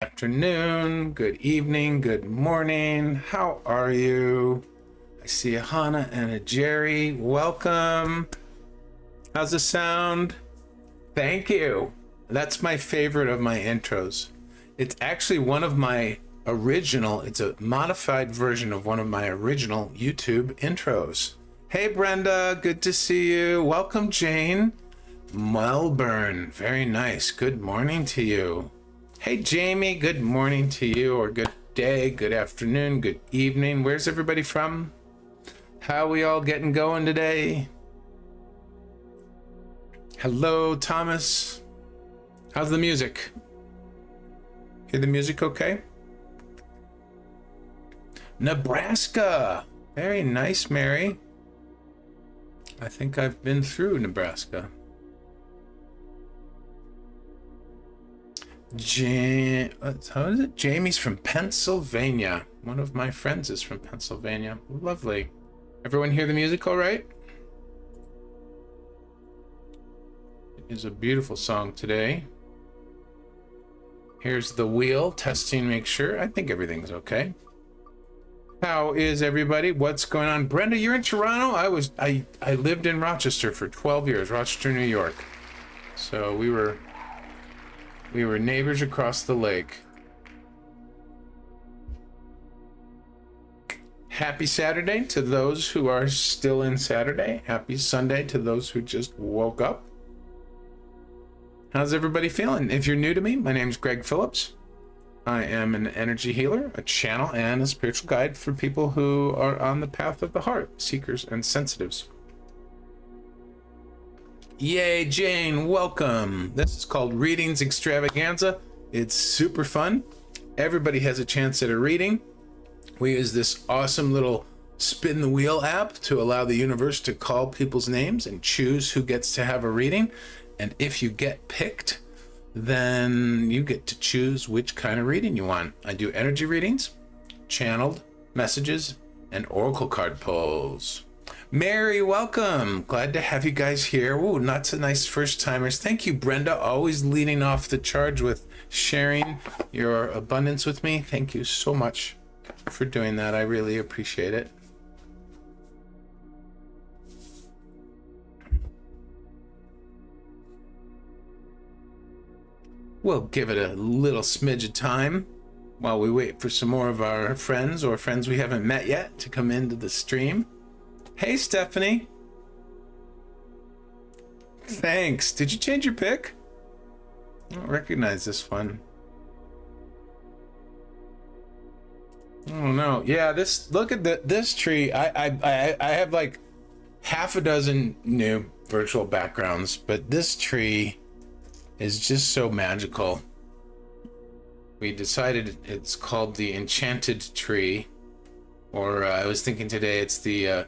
Afternoon, good evening, good morning. How are you? I see a Hannah and a Jerry. Welcome. How's the sound? Thank you. That's my favorite of my intros. It's actually one of my original, it's a modified version of one of my original YouTube intros. Hey Brenda, good to see you. Welcome Jane. Melbourne, very nice. Good morning to you. Hey Jamie, good morning to you, or good day, good afternoon, good evening. Where's everybody from? How we all getting going today? Hello, Thomas. How's the music? Hear the music okay? Nebraska. Very nice, Mary. I think I've been through Nebraska. How is it? Jamie's from Pennsylvania. One of my friends is from Pennsylvania. Lovely. Everyone hear the music all right? It is a beautiful song today. Here's the wheel, testing, make sure. I think everything's okay. How is everybody? What's going on? Brenda, you're in Toronto? I lived in Rochester for 12 years, Rochester, New York. So we were neighbors across the lake. Happy Saturday to those who are still in Saturday. Happy Sunday to those who just woke up. How's everybody feeling? If you're new to me, my name's Greg Phillips. I am an energy healer, a channel, and a spiritual guide for people who are on the path of the heart, seekers and sensitives. Yay, Jane, welcome. This is called Readings Extravaganza. It's super fun. Everybody has a chance at a reading. We use this awesome little spin the wheel app to allow the universe to call people's names and choose who gets to have a reading. And if you get picked, then you get to choose which kind of reading you want. I do energy readings, channeled messages, and oracle card pulls. Mary, welcome. Glad to have you guys here. Ooh, not so nice first timers. Thank you, Brenda, always leading off the charge with sharing your abundance with me. Thank you so much for doing that. I really appreciate it. We'll give it a little smidge of time while we wait for some more of our friends or friends we haven't met yet to come into the stream. Hey, Stephanie. Thanks. Did you change your pick? I don't recognize this one. Oh no. Yeah, look at this tree. I have like half a dozen new virtual backgrounds, but this tree is just so magical. We decided it's called the Enchanted Tree, or I was thinking today it's the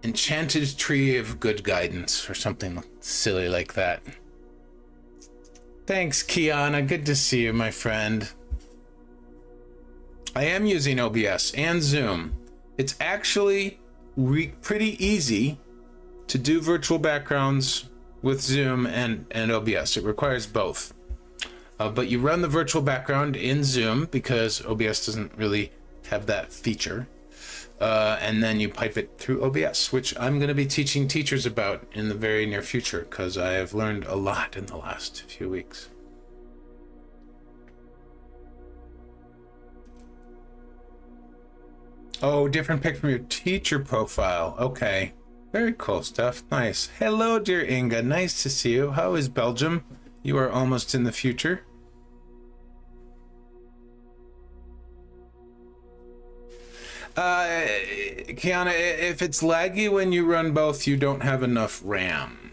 Enchanted Tree of Good Guidance, or something silly like that. Thanks, Kiana. Good to see you, my friend. I am using OBS and Zoom. It's actually pretty easy to do virtual backgrounds with Zoom and OBS. It requires both. But you run the virtual background in Zoom because OBS doesn't really have that feature. And then you pipe it through OBS, which I'm going to be teaching teachers about in the very near future because I have learned a lot in the last few weeks. Oh, different pic from your teacher profile. Okay. Very cool stuff. Nice. Hello, dear Inga. Nice to see you. How is Belgium? You are almost in the future. Kiana, if it's laggy when you run both, you don't have enough RAM.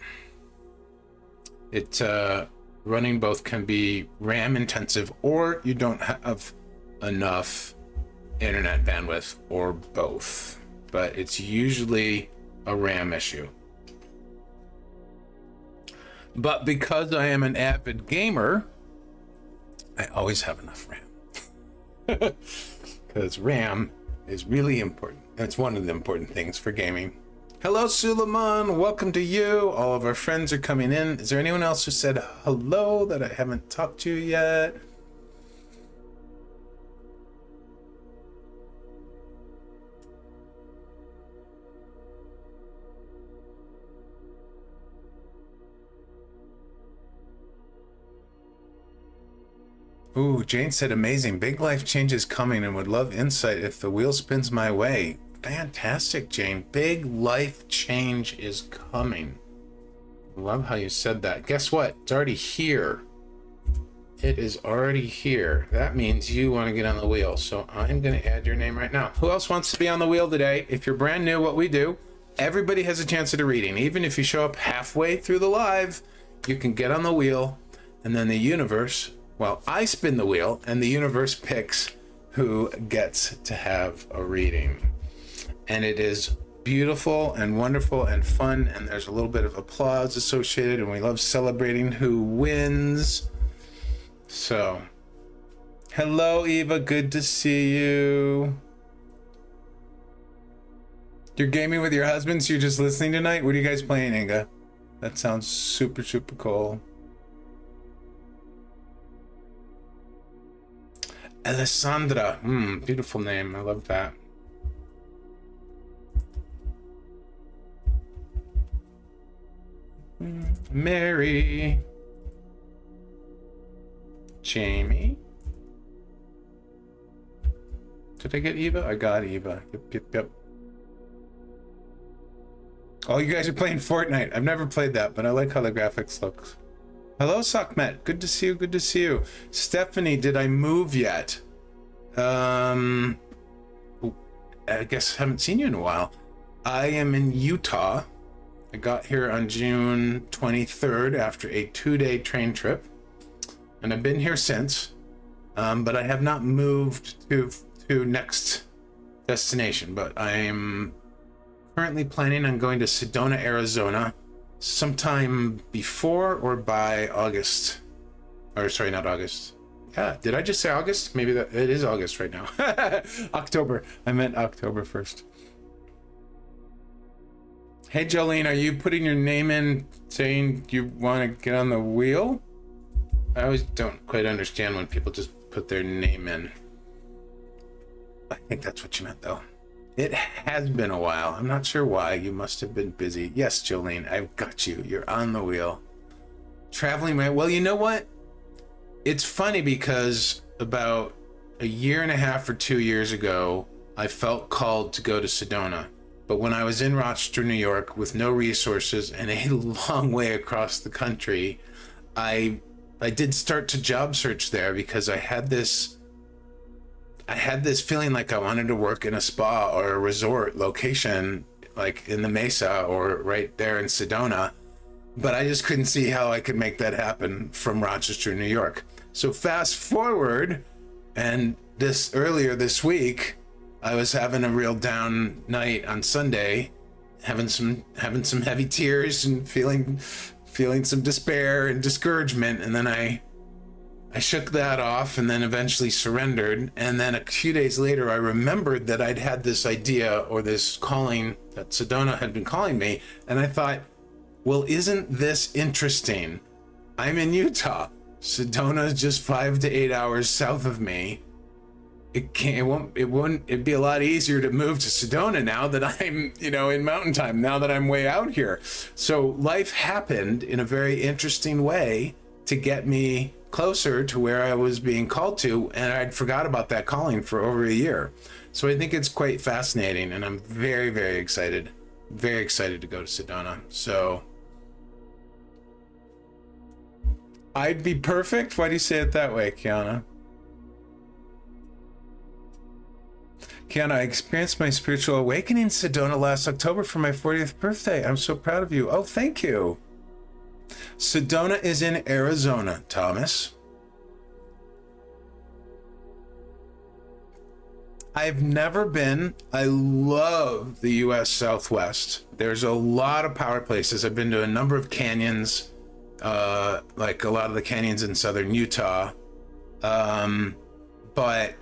Running both can be RAM intensive, or you don't have enough internet bandwidth, or both. But it's usually a RAM issue. But because I am an avid gamer, I always have enough RAM. Because RAM is really important. It's one of the important things for gaming. Hello, Suleiman. Welcome to you. All of our friends are coming in. Is there anyone else who said hello that I haven't talked to yet? Ooh, Jane said amazing. Big life changes coming and would love insight if the wheel spins my way. Fantastic, Jane. Big life change is coming. Love how you said that. Guess what? It's already here. It is already here. That means you want to get on the wheel. So I'm going to add your name right now. Who else wants to be on the wheel today? If you're brand new, what we do, everybody has a chance at a reading. Even if you show up halfway through the live, you can get on the wheel, and then the universe, well, I spin the wheel and the universe picks who gets to have a reading. And it is beautiful and wonderful and fun, and there's a little bit of applause associated, and we love celebrating who wins. So, hello, Eva. Good to see you. You're gaming with your husband, so you're just listening tonight? What are you guys playing, Inga? That sounds super, super cool. Alessandra. Beautiful name. I love that. Mary. Jamie. Did I get Eva? I got Eva. Yep. Oh, you guys are playing Fortnite. I've never played that, but I like how the graphics look. Hello, Sakmet. Good to see you. Good to see you. Stephanie, did I move yet? I guess I haven't seen you in a while. I am in Utah. I got here on June 23rd after a 2-day train trip. And I've been here since. But I have not moved to next destination. But I'm currently planning on going to Sedona, Arizona, sometime before or by August. Or sorry, not August. Yeah, did I just say August? Maybe that it is August right now. October. I meant October 1st. Hey, Jolene, are you putting your name in saying you want to get on the wheel? I always don't quite understand when people just put their name in. I think that's what you meant, though. It has been a while. I'm not sure why. You must have been busy. Yes, Jolene, I've got you. You're on the wheel. Traveling, right? Well, you know what? It's funny because about a year and a half or 2 years ago, I felt called to go to Sedona. But when I was in Rochester, New York, with no resources and a long way across the country, I did start to job search there because I had this feeling like I wanted to work in a spa or a resort location, like in the Mesa or right there in Sedona. But I just couldn't see how I could make that happen from Rochester, New York. So fast forward, and earlier this week, I was having a real down night on Sunday, having some heavy tears and feeling some despair and discouragement, and then I shook that off and then eventually surrendered. And then a few days later, I remembered that I'd had this idea or this calling that Sedona had been calling me, and I thought, well, isn't this interesting? I'm in Utah. Sedona is just 5 to 8 it'd be a lot easier to move to Sedona now that I'm, in mountain time, now that I'm way out here. So life happened in a very interesting way to get me closer to where I was being called to, and I'd forgot about that calling for over a year. So I think it's quite fascinating, and I'm very, very excited to go to Sedona. So I'd be perfect? Why do you say it that way, Kiana? Kiana, I experienced my spiritual awakening in Sedona last October for my 40th birthday. I'm so proud of you. Oh, thank you. Sedona is in Arizona, Thomas. I've never been. I love the U.S. Southwest. There's a lot of power places. I've been to a number of canyons, like a lot of the canyons in southern Utah. But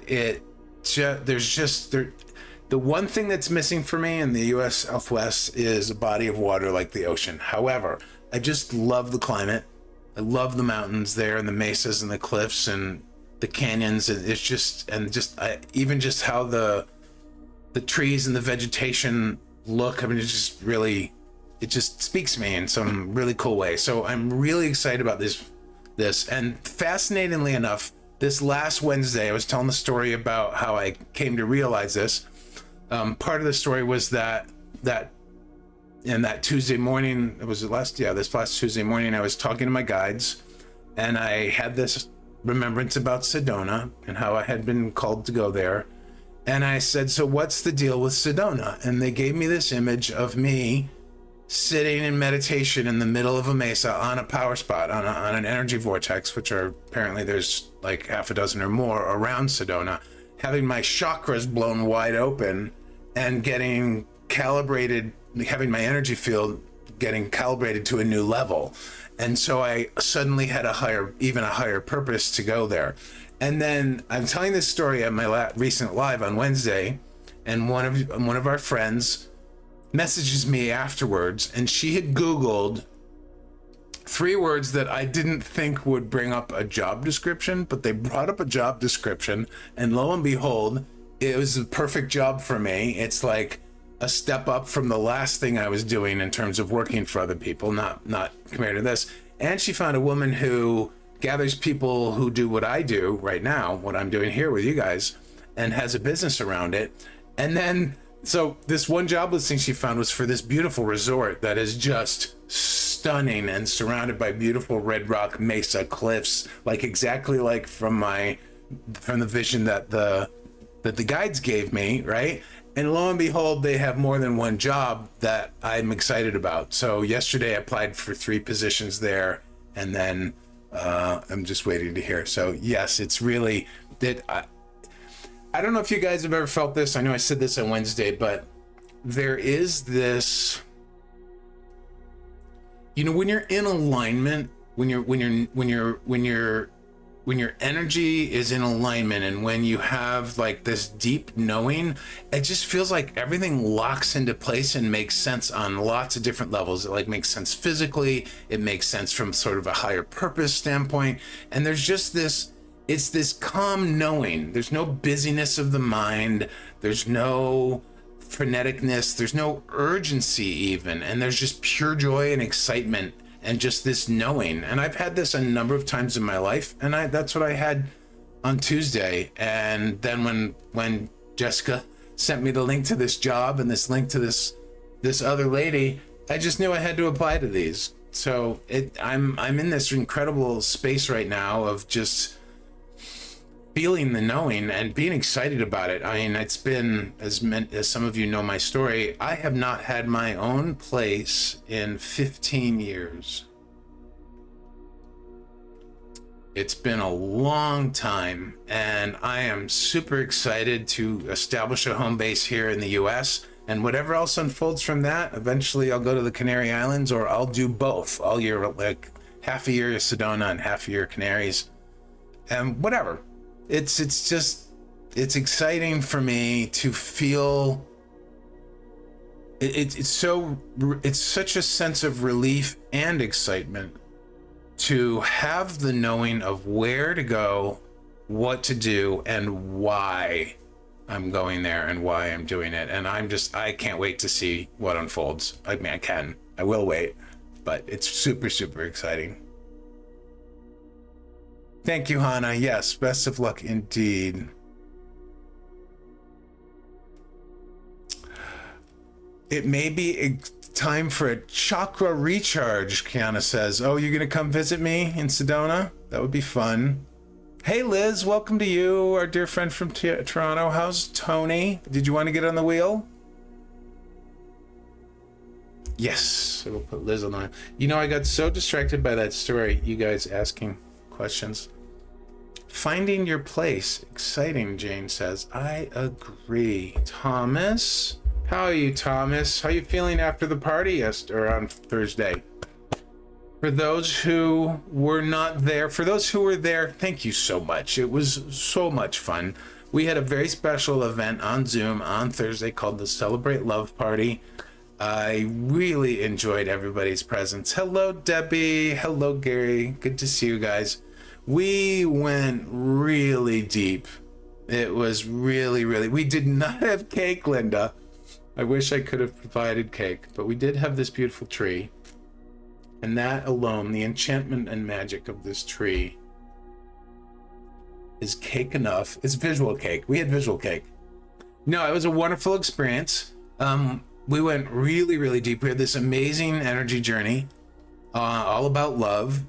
the one thing that's missing for me in the U.S. Southwest is a body of water like the ocean. However, I just love the climate. I love the mountains there and the mesas and the cliffs and the canyons. And it's just even just how the trees and the vegetation look. I mean, it just speaks to me in some really cool way. So I'm really excited about this. And fascinatingly enough, this last Wednesday, I was telling the story about how I came to realize this. Part of the story was that Tuesday morning, this last Tuesday morning, I was talking to my guides, and I had this remembrance about Sedona and how I had been called to go there. And I said, so what's the deal with Sedona? And they gave me this image of me sitting in meditation in the middle of a mesa on a power spot, on an energy vortex, which are apparently there's like half a dozen or more around Sedona, having my chakras blown wide open and getting calibrated, having my energy field getting calibrated to a new level. And so I suddenly had even a higher purpose to go there. And then I'm telling this story at my recent live on Wednesday, and one of our friends messages me afterwards, and she had Googled 3 words that I didn't think would bring up a job description, but they brought up a job description, and lo and behold, it was the perfect job for me. It's like a step up from the last thing I was doing in terms of working for other people, not compared to this. And she found a woman who gathers people who do what I do right now, what I'm doing here with you guys, and has a business around it. And then so this one job listing she found was for this beautiful resort that is just stunning and surrounded by beautiful red rock mesa cliffs, like exactly like from the vision that the guides gave me, right? And lo and behold, they have more than one job that I'm excited about. So yesterday I applied for 3 positions there, and then I'm just waiting to hear. So yes, it's really that. I don't know if you guys have ever felt this. I know I said this on Wednesday, but there is this, when you're in alignment, when your energy is in alignment, and when you have like this deep knowing, it just feels like everything locks into place and makes sense on lots of different levels. It like makes sense physically, it makes sense from sort of a higher purpose standpoint, and there's just this. It's this calm knowing. There's no busyness of the mind. There's no freneticness. There's no urgency even. And there's just pure joy and excitement and just this knowing. And I've had this a number of times in my life. And that's what I had on Tuesday. And then when Jessica sent me the link to this job and this link to this other lady, I just knew I had to apply to these. So I'm in this incredible space right now of just feeling the knowing and being excited about it. I mean, it's been, as some of you know my story, I have not had my own place in 15 years. It's been a long time, and I am super excited to establish a home base here in the US, and whatever else unfolds from that, eventually I'll go to the Canary Islands, or I'll do both all year, like half a year Sedona and half a year Canaries, and whatever. It's exciting for me to feel it's such a sense of relief and excitement to have the knowing of where to go, what to do, and why I'm going there and why I'm doing it. And I can't wait to see what unfolds. I mean, I will wait, but it's super, super exciting. Thank you, Hannah. Yes, best of luck indeed. It may be a time for a chakra recharge, Kiana says. Oh, you're going to come visit me in Sedona? That would be fun. Hey, Liz, welcome to you, our dear friend from Toronto. How's Tony? Did you want to get on the wheel? Yes, it'll put Liz on the wheel. I got so distracted by that story, you guys asking questions. Finding your place. Exciting, Jane says. I agree. Thomas? How are you, Thomas? How are you feeling after the party on Thursday? For those who were not there, for those who were there, thank you so much. It was so much fun. We had a very special event on Zoom on Thursday called the Celebrate Love Party. I really enjoyed everybody's presence. Hello, Debbie. Hello, Gary. Good to see you guys. We went really deep. It was really, we did not have cake, Linda. I wish I could have provided cake, but we did have this beautiful tree. And that alone, the enchantment and magic of this tree is cake enough. It's visual cake. We had visual cake. No, it was a wonderful experience. We went really deep. We had this amazing energy journey, all about love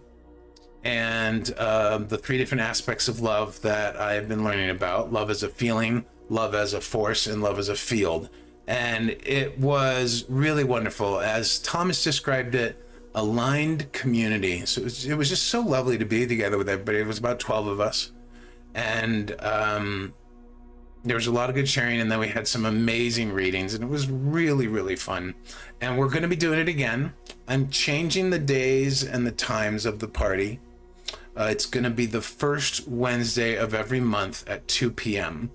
and the 3 different aspects of love that I have been learning about. Love as a feeling, love as a force, and love as a field. And it was really wonderful. As Thomas described it, aligned community. So it was just so lovely to be together with everybody. It was about 12 of us. And there was a lot of good sharing, and then we had some amazing readings, and it was really fun. And we're going to be doing it again. I'm changing the days and the times of the party. It's going to be the first Wednesday of every month at 2 p.m.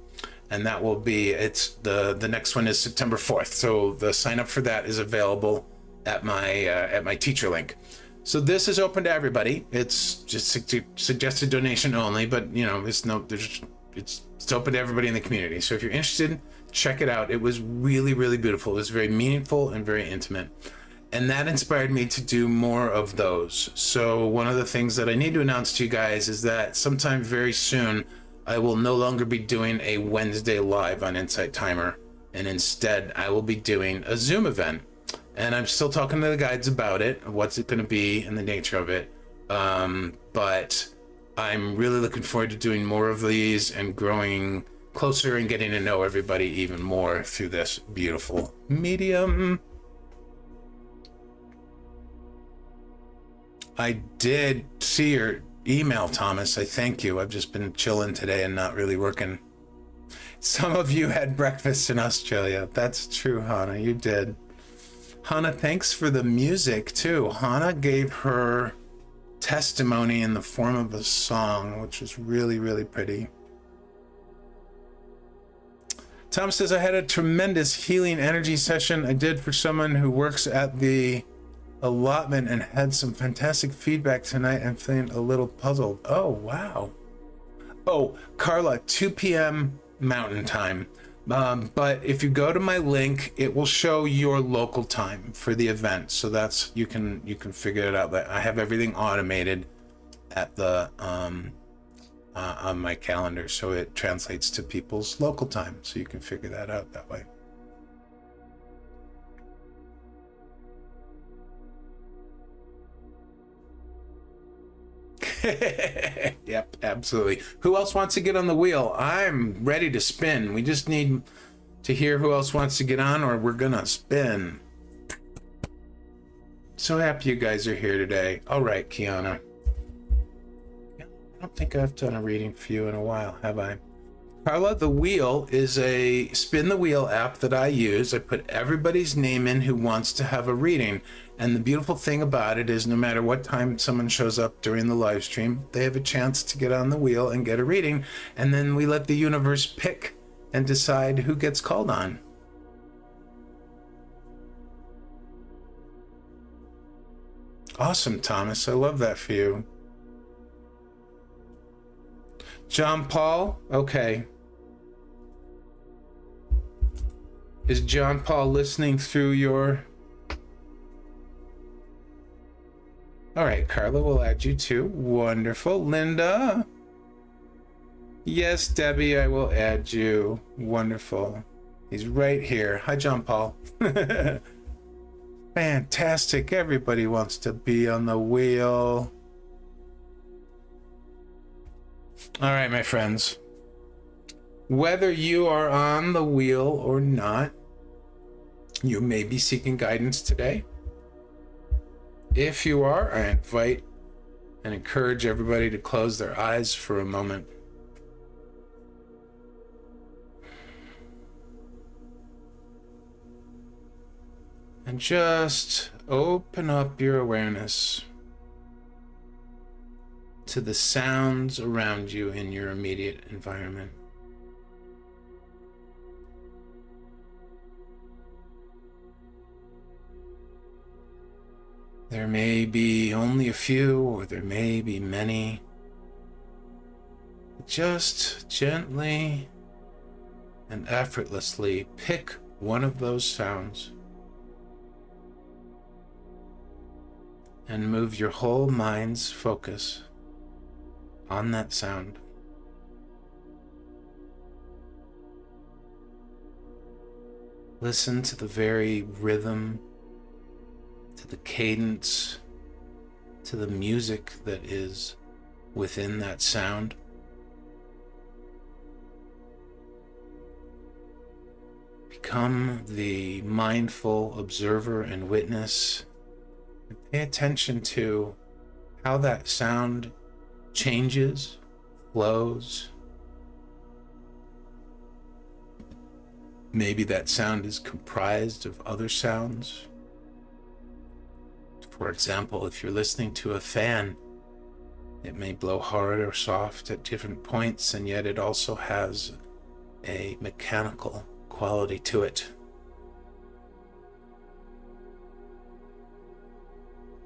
And that will be, it's the next one is September 4th. So the sign up for that is available at my teacher link. So this is open to everybody. It's just suggested donation only, but you know, it's open to everybody in the community. So if you're interested, check it out. It was really beautiful. It was very meaningful and very intimate. And that inspired me to do more of those. So one of the things that I need to announce to you guys is that sometime very soon, I will no longer be doing a Wednesday live on Insight Timer. And instead, I will be doing a Zoom event. And I'm still talking to the guides about it, what's it going to be and the nature of it. But I'm really looking forward to doing more of these and growing closer and getting to know everybody even more through this beautiful medium. I did see your email, Thomas. I thank you. I've just been chilling today and not really working. Some of you had breakfast in Australia. That's true, Hannah. You did. Hannah, thanks for the music too. Hannah gave her testimony in the form of a song, which was really pretty. Tom says, I had a tremendous healing energy session I did for someone who works at the allotment and had some fantastic feedback tonight. I'm feeling a little puzzled. Oh, wow. Oh, Carla, 2 p.m. Mountain Time. But if you go to my link, it will show your local time for the event. So that's, you can figure it out. I have everything automated at the on my calendar, so it translates to people's local time. So you can figure that out that way. Yep, absolutely. Who else wants to get on the wheel? I'm ready to spin. We just need to hear who else wants to get on, or we're gonna spin. So happy you guys are here today. All right, Kiana. I don't think I've done a reading for you in a while, have I? Carla, the wheel is a spin the wheel app that I use. I put everybody's name in who wants to have a reading. And the beautiful thing about it is no matter what time someone shows up during the live stream, they have a chance to get on the wheel and get a reading. And then we let the universe pick and decide who gets called on. Awesome, Thomas. I love that for you. John Paul? Okay. Is John Paul listening through your... All right, Carla, we'll add you too. Wonderful. Linda? Yes, Debbie, I will add you. Wonderful. He's right here. Hi, John Paul. Fantastic. Everybody wants to be on the wheel. All right, my friends. Whether you are on the wheel or not, you may be seeking guidance today. If you are, I invite and encourage everybody to close their eyes for a moment. And just open up your awareness to the sounds around you in your immediate environment. There may be only a few, or there may be many. Just gently and effortlessly pick one of those sounds and move your whole mind's focus on that sound. Listen to the very rhythm, to the cadence, to the music that is within that sound. Become the mindful observer and witness, and pay attention to how that sound changes, flows. Maybe that sound is comprised of other sounds. For example, if you're listening to a fan, it may blow hard or soft at different points, and yet it also has a mechanical quality to it.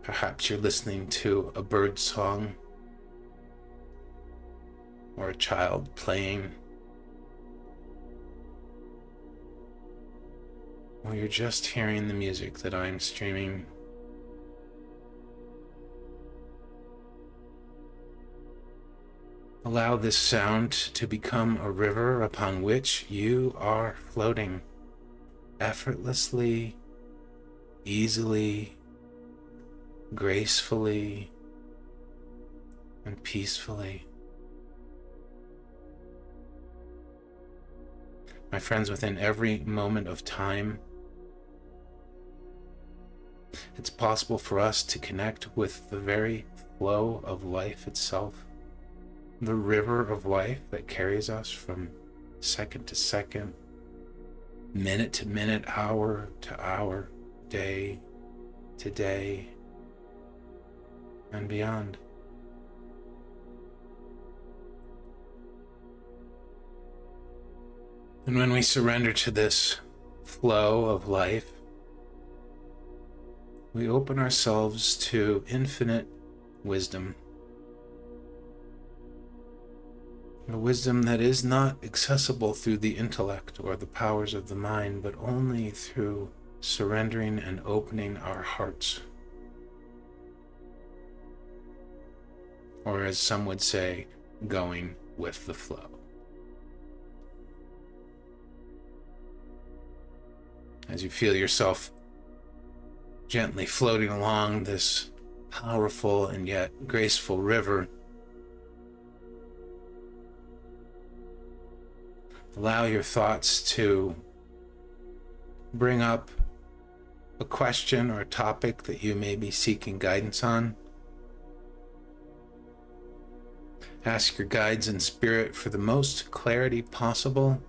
Perhaps you're listening to a bird song or a child playing, or you're just hearing the music that I'm streaming. Allow this sound to become a river upon which you are floating effortlessly, easily, gracefully, and peacefully. My friends, within every moment of time, it's possible for us to connect with the very flow of life itself. The river of life that carries us from second to second, minute to minute, hour to hour, day to day, and beyond. And when we surrender to this flow of life, we open ourselves to infinite wisdom. A wisdom that is not accessible through the intellect or the powers of the mind, but only through surrendering and opening our hearts. Or as some would say, going with the flow. As you feel yourself gently floating along this powerful and yet graceful river, allow your thoughts to bring up a question or a topic that you may be seeking guidance on. Ask your guides in spirit for the most clarity possible,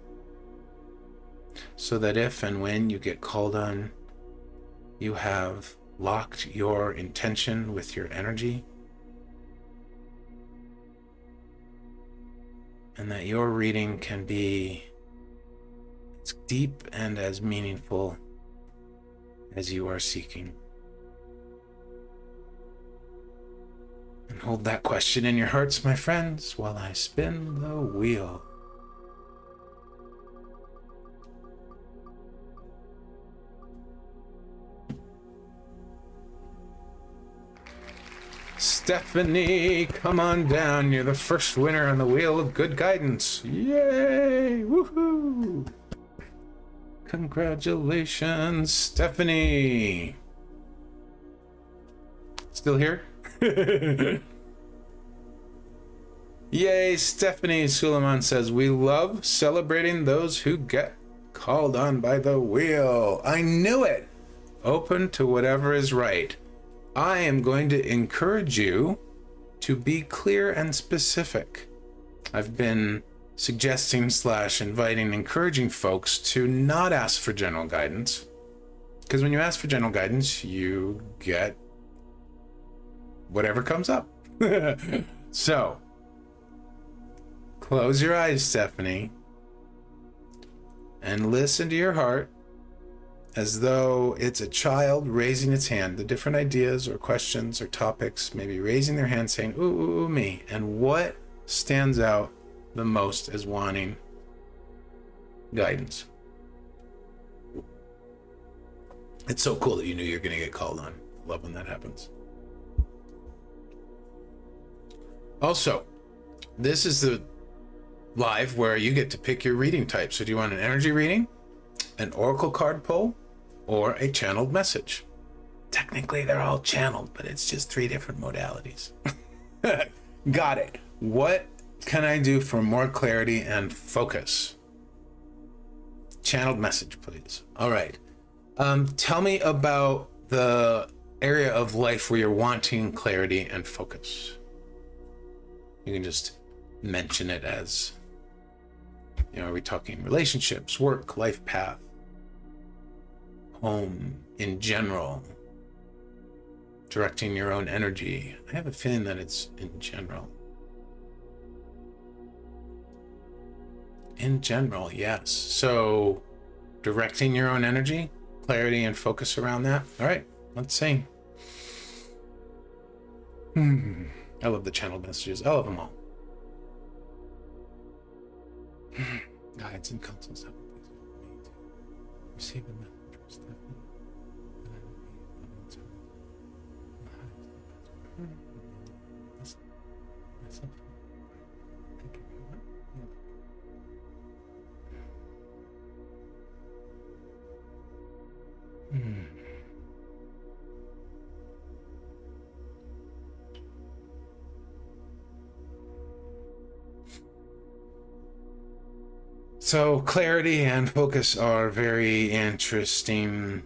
so that if and when you get called on, you have locked your intention with your energy, and that your reading can be as deep and as meaningful as you are seeking. And hold that question in your hearts, my friends, while I spin the wheel. Stephanie, come on down. You're the first winner on the Wheel of Good Guidance. Yay! Woohoo! Congratulations, Stephanie. Still here? Yay, Stephanie. Suleiman says, we love celebrating those who get called on by the wheel. I knew it. Open to whatever is right. I am going to encourage you to be clear and specific. I've been suggesting / inviting, encouraging folks to not ask for general guidance, because when you ask for general guidance, you get whatever comes up. So, close your eyes, Stephanie, and listen to your heart as though it's a child raising its hand. The different ideas or questions or topics, maybe raising their hand saying, ooh, ooh, ooh, me. And what stands out the most as wanting guidance? It's so cool that you knew you're going to get called on. Love when that happens. Also, this is the live where you get to pick your reading type. So do you want an energy reading, an oracle card pull, or a channeled message? Technically, they're all channeled, but it's just 3 different modalities. Got it. What can I do for more clarity and focus? Channeled message, please. All right. Tell me about the area of life where you're wanting clarity and focus. You can just mention it as, are we talking relationships, work, life path, home in general, directing your own energy? I have a feeling that it's in general. In general, yes. So directing your own energy, clarity and focus around that. All right, let's see. I love the channel messages. I love them all. Guides and counsels have been placed with me to receive a message from Stephanie that I will be loving service and the highest and best for her and listen myself. Thank you very much. So clarity and focus are very interesting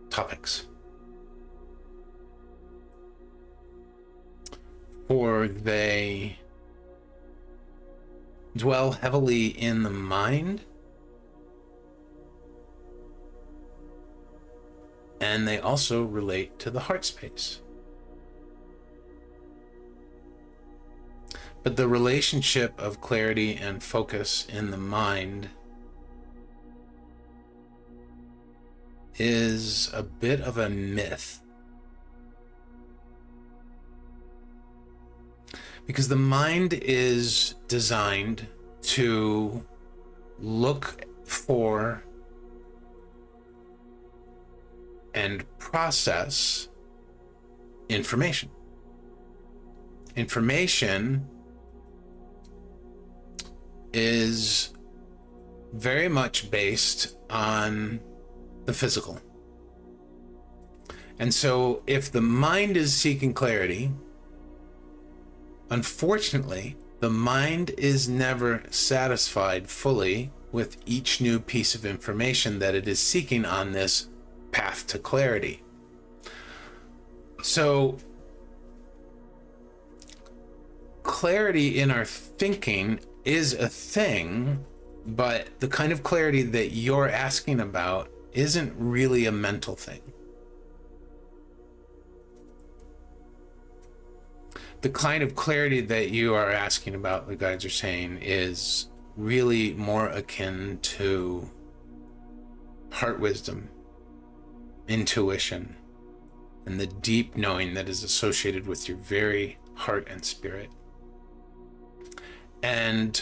topics. For they dwell heavily in the mind, and they also relate to the heart space. But the relationship of clarity and focus in the mind is a bit of a myth. Because the mind is designed to look for and process information. Information is very much based on the physical. And so if the mind is seeking clarity, unfortunately, the mind is never satisfied fully with each new piece of information that it is seeking on this path to clarity. So clarity in our thinking is a thing, but the kind of clarity that you're asking about isn't really a mental thing. The kind of clarity that you are asking about, the guides are saying, is really more akin to heart wisdom, intuition, and the deep knowing that is associated with your very heart and spirit. And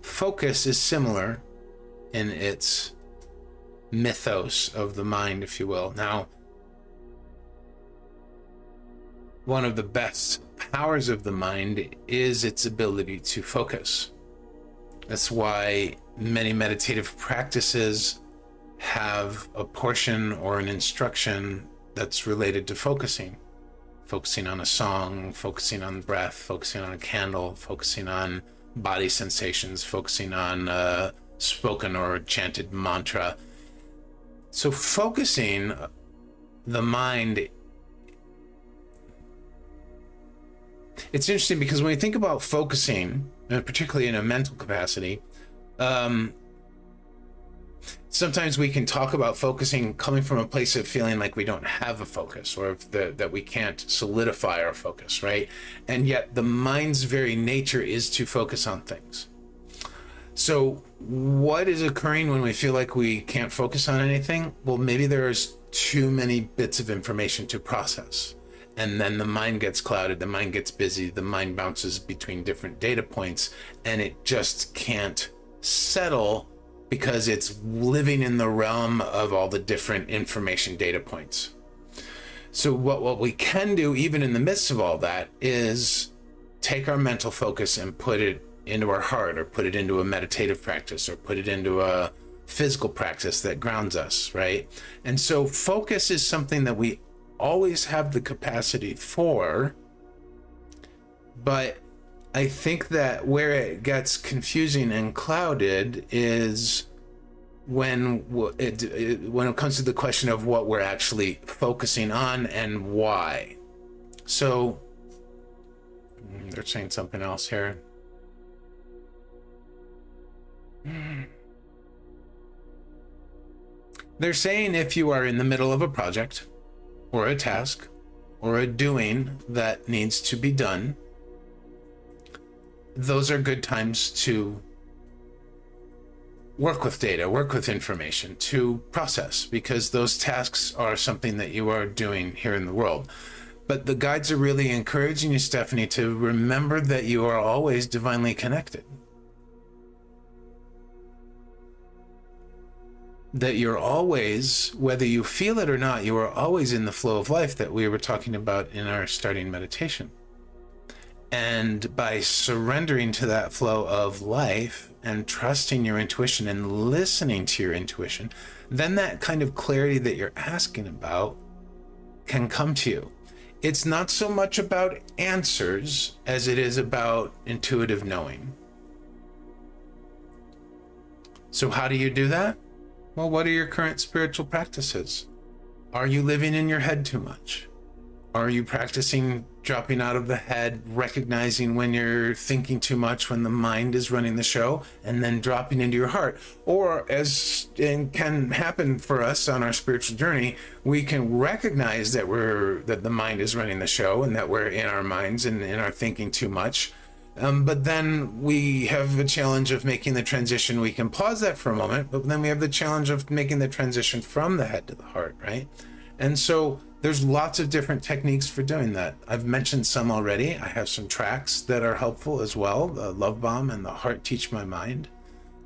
focus is similar in its mythos of the mind, if you will. Now, one of the best powers of the mind is its ability to focus. That's why many meditative practices have a portion or an instruction that's related to focusing. Focusing on a song, focusing on breath, focusing on a candle, focusing on body sensations, focusing on spoken or chanted mantra. So focusing the mind, it's interesting because when we think about focusing, particularly in a mental capacity, it's sometimes we can talk about focusing coming from a place of feeling like we don't have a focus, or that we can't solidify our focus, right? And yet the mind's very nature is to focus on things. So what is occurring when we feel like we can't focus on anything? Well, maybe there's too many bits of information to process. And then the mind gets clouded, the mind gets busy, the mind bounces between different data points, and it just can't settle because it's living in the realm of all the different information data points. So what we can do, even in the midst of all that, is take our mental focus and put it into our heart, or put it into a meditative practice, or put it into a physical practice that grounds us, right? And so focus is something that we always have the capacity for, but I think that where it gets confusing and clouded is when it comes to the question of what we're actually focusing on and why. So they're saying something else here. They're saying if you are in the middle of a project or a task or a doing that needs to be done, those are good times to work with data, work with information, to process, because those tasks are something that you are doing here in the world. But the guides are really encouraging you, Stephanie, to remember that you are always divinely connected. That you're always, whether you feel it or not, you are always in the flow of life that we were talking about in our starting meditation. And by surrendering to that flow of life and trusting your intuition and listening to your intuition, then that kind of clarity that you're asking about can come to you. It's not so much about answers as it is about intuitive knowing. So how do you do that? Well, what are your current spiritual practices? Are you living in your head too much? Are you practicing dropping out of the head, recognizing when you're thinking too much, when the mind is running the show, and then dropping into your heart? Or, as can happen for us on our spiritual journey, we can recognize that the mind is running the show and that we're in our minds and in our thinking too much. But then we have a challenge of making the transition. We can pause that for a moment, but then we have the challenge of making the transition from the head to the heart, right? And so there's lots of different techniques for doing that. I've mentioned some already. I have some tracks that are helpful as well. The Love Bomb and the Heart Teach My Mind.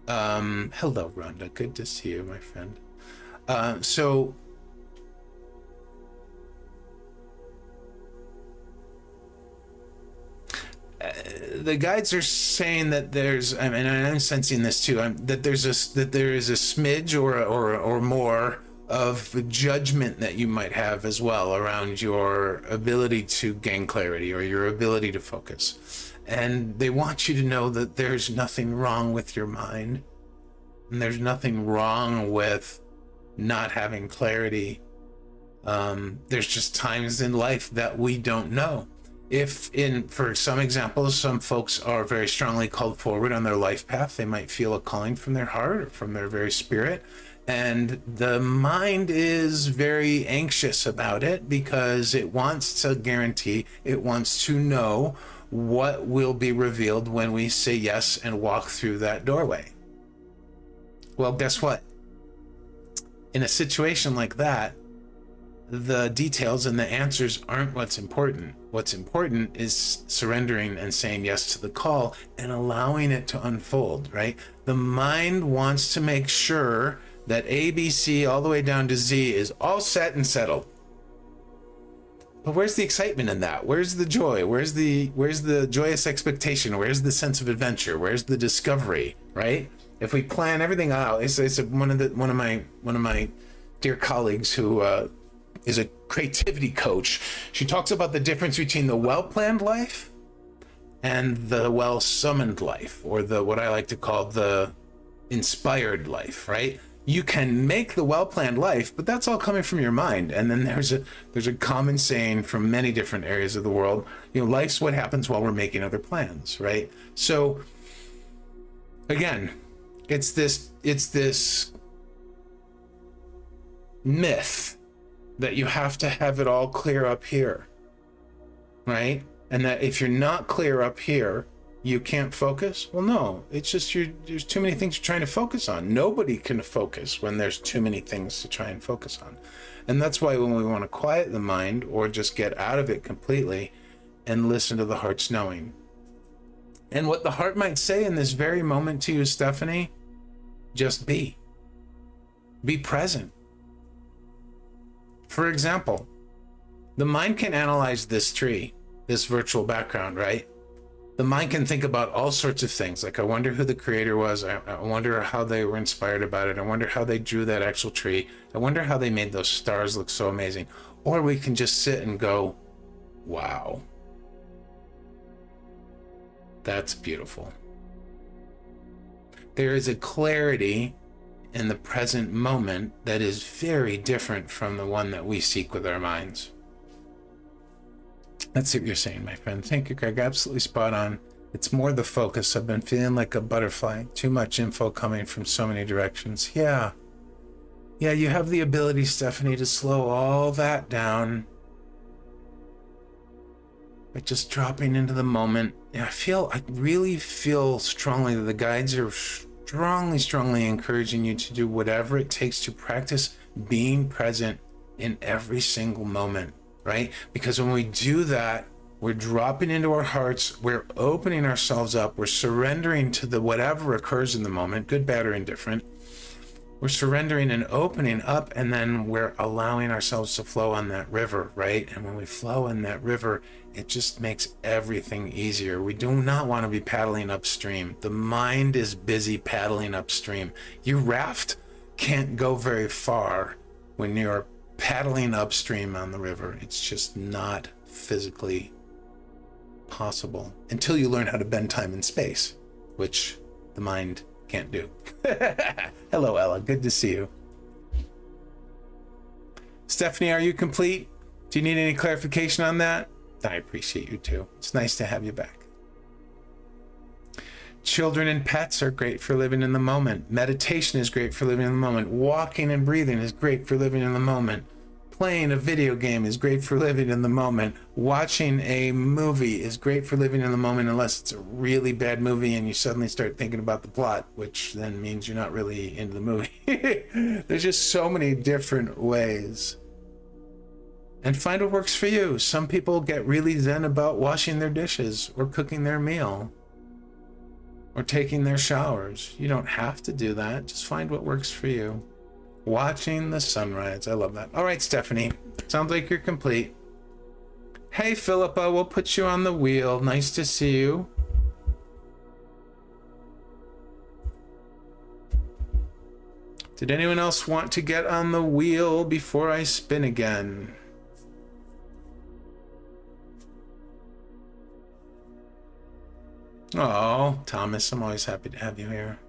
Hello, Rhonda. Good to see you, my friend. The guides are saying that there's, I mean, and I'm sensing this too, that there is a smidge or more of judgment that you might have as well around your ability to gain clarity or your ability to focus. And they want you to know that there's nothing wrong with your mind, and there's nothing wrong with not having clarity. There's just times in life that we don't know. For some examples, some folks are very strongly called forward on their life path. They might feel a calling from their heart or from their very spirit, and the mind is very anxious about it because it wants to guarantee, it wants to know what will be revealed when we say yes and walk through that doorway. Well, guess what? In a situation like that, the details and the answers aren't what's important. What's important is surrendering and saying yes to the call and allowing it to unfold, right? The mind wants to make sure that A, B, C, all the way down to Z is all set and settled. But where's the excitement in that? Where's the joy? Where's the joyous expectation? Where's the sense of adventure? Where's the discovery, right? If we plan everything out, it's one of my dear colleagues who is a creativity coach. She talks about the difference between the well-planned life and the well-summoned life, or the what I like to call the inspired life, right? You can make the well-planned life, but that's all coming from your mind. And then there's a common saying from many different areas of the world, life's what happens while we're making other plans, right? So again, it's this myth that you have to have it all clear up here, right? And that if you're not clear up here, you can't focus. Well, no, it's just there's too many things you're trying to focus on. Nobody can focus when there's too many things to try and focus on. And that's why when we want to quiet the mind or just get out of it completely and listen to the heart's knowing. And what the heart might say in this very moment to you, Stephanie, just be. Be present. For example, the mind can analyze this tree, this virtual background, right? The mind can think about all sorts of things. Like, I wonder who the creator was. I wonder how they were inspired about it. I wonder how they drew that actual tree. I wonder how they made those stars look so amazing. Or we can just sit and go, wow, that's beautiful. There is a clarity in the present moment that is very different from the one that we seek with our minds. That's what you're saying, my friend. Thank you, Greg. Absolutely spot on. It's more the focus. I've been feeling like a butterfly. Too much info coming from so many directions. Yeah, you have the ability, Stephanie, to slow all that down by just dropping into the moment. I really feel strongly that the guides are strongly encouraging you to do whatever it takes to practice being present in every single moment, right? Because when we do that, we're dropping into our hearts, we're opening ourselves up, we're surrendering to the whatever occurs in the moment, good, bad, or indifferent. We're surrendering and opening up, and then we're allowing ourselves to flow on that river, right? And when we flow in that river, it just makes everything easier. We do not want to be paddling upstream. The mind is busy paddling upstream. Your raft can't go very far when you're paddling upstream on the river. It's just not physically possible until you learn how to bend time and space, which the mind can't do. Hello, Ella. Good to see you. Stephanie, are you complete? Do you need any clarification on that? I appreciate you too. It's nice to have you back. Children and pets are great for living in the moment. Meditation is great for living in the moment. Walking and breathing is great for living in the moment. Playing a video game is great for living in the moment. Watching a movie is great for living in the moment, unless it's a really bad movie and you suddenly start thinking about the plot, which then means you're not really into the movie. There's just so many different ways. And find what works for you. Some people get really zen about washing their dishes or cooking their meal or taking their showers. You don't have to do that. Just find what works for you. Watching the sunrise. I love that. All right, Stephanie. Sounds like you're complete. Hey, Philippa. We'll put you on the wheel. Nice to see you. Did anyone else want to get on the wheel before I spin again? Oh, Thomas, I'm always happy to have you here.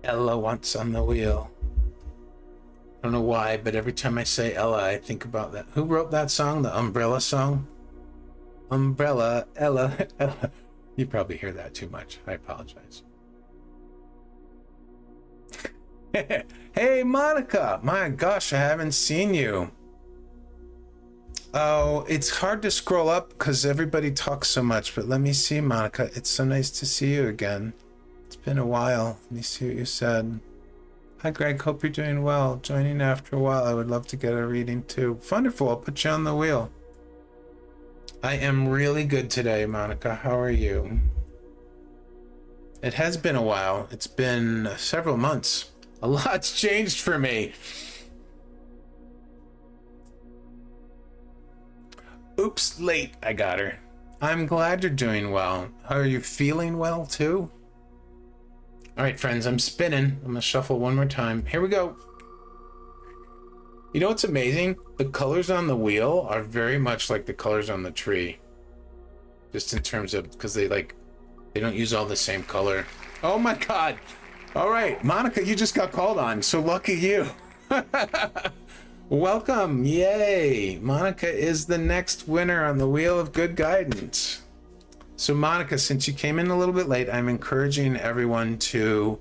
Ella wants on the wheel. I don't know why, but every time I say Ella, I think about that. Who wrote that song? The Umbrella song? Umbrella, Ella, Ella. You probably hear that too much. I apologize. Hey, Monica. My gosh, I haven't seen you. Oh, it's hard to scroll up because everybody talks so much, but let me see, Monica. It's so nice to see you again. It's been a while. Let me see what you said. Hi, Greg. Hope you're doing well. Joining after a while. I would love to get a reading too. Wonderful. I'll put you on the wheel. I am really good today, Monica. How are you? It has been a while. It's been several months. A lot's changed for me. Oops, late. I got her. I'm glad you're doing well. Are you feeling well too? All right, friends, I'm spinning. I'm gonna shuffle one more time. Here we go. You know what's amazing? The colors on the wheel are very much like the colors on the tree. Just in terms of, because they don't use all the same color. Oh my God. All right, Monica, you just got called on. So lucky you. Welcome. Yay. Monica is the next winner on the Wheel of Good Guidance. So Monica, since you came in a little bit late, I'm encouraging everyone to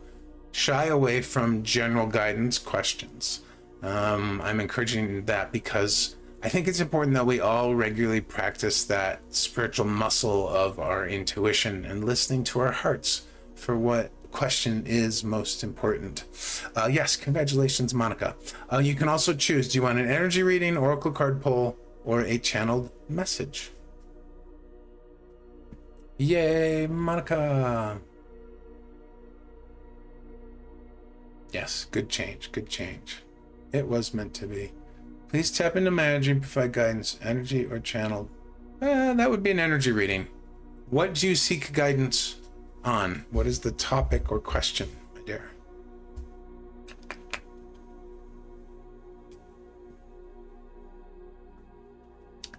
shy away from general guidance questions. I'm encouraging that because I think it's important that we all regularly practice that spiritual muscle of our intuition and listening to our hearts for what question is most important. Yes, congratulations, Monica. You can also choose, do you want an energy reading, oracle card pull, or a channeled message? Yay, Monica. Yes, good change, good change. It was meant to be. Please tap into my energy and provide guidance, energy or channeled. That would be an energy reading. What do you seek guidance on? What is the topic or question, my dear?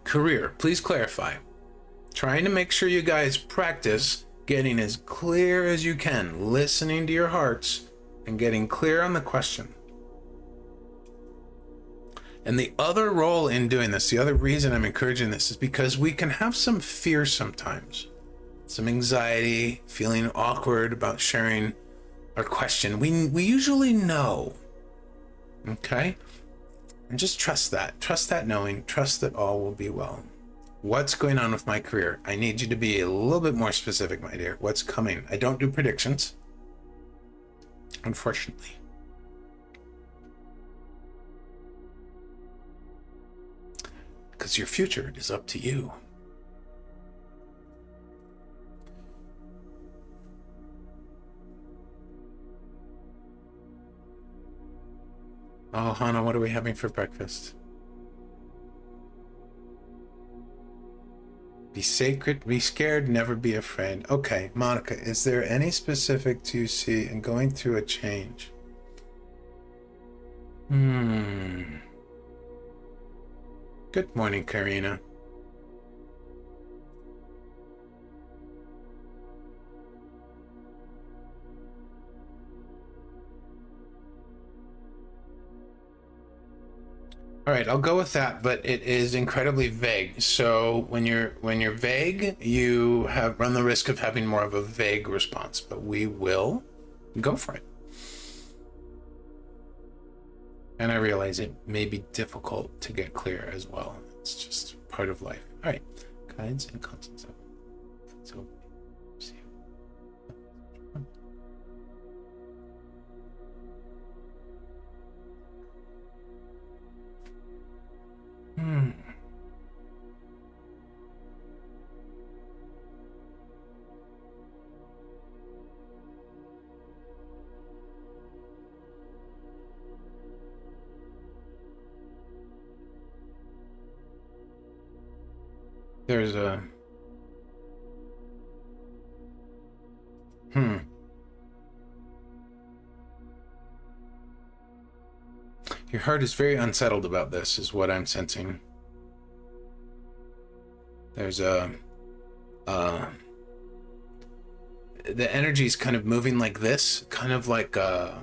Career, please clarify. Trying to make sure you guys practice getting as clear as you can, listening to your hearts and getting clear on the question. And the other role in doing this, the other reason I'm encouraging this, is because we can have some fear sometimes, some anxiety, feeling awkward about sharing our question. We usually know, okay? And just trust that knowing, trust that all will be well. What's going on with my career? I need you to be a little bit more specific, my dear. What's coming? I don't do predictions, unfortunately. Because your future is up to you. Oh, Hannah, what are we having for breakfast? Be sacred, be scared, never be afraid. Okay, Monica, is there any specific to you see in going through a change? Good morning, Karina. All right, I'll go with that, but it is incredibly vague. So when you're vague, you run the risk of having more of a vague response, but we will go for it. And I realize it may be difficult to get clear as well. It's just part of life. All right, guides and constants. So, see. There's a Your heart is very unsettled about this, is what I'm sensing. There's the energy is kind of moving like this, kind of like a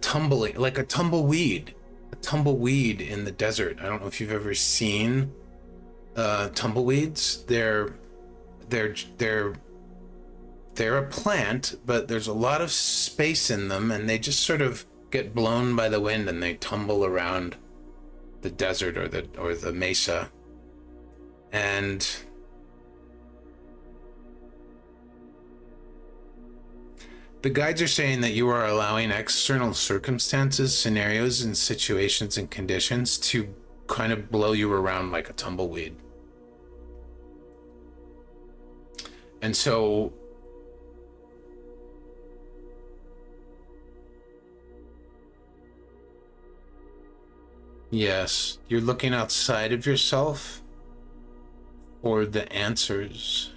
tumbling, like a tumbleweed in the desert. I don't know if you've ever seen tumbleweeds. They're a plant, but there's a lot of space in them, and they just sort of get blown by the wind and they tumble around the desert or the mesa. And the guides are saying that you are allowing external circumstances, scenarios, and situations and conditions to kind of blow you around like a tumbleweed. And so yes, you're looking outside of yourself for the answers,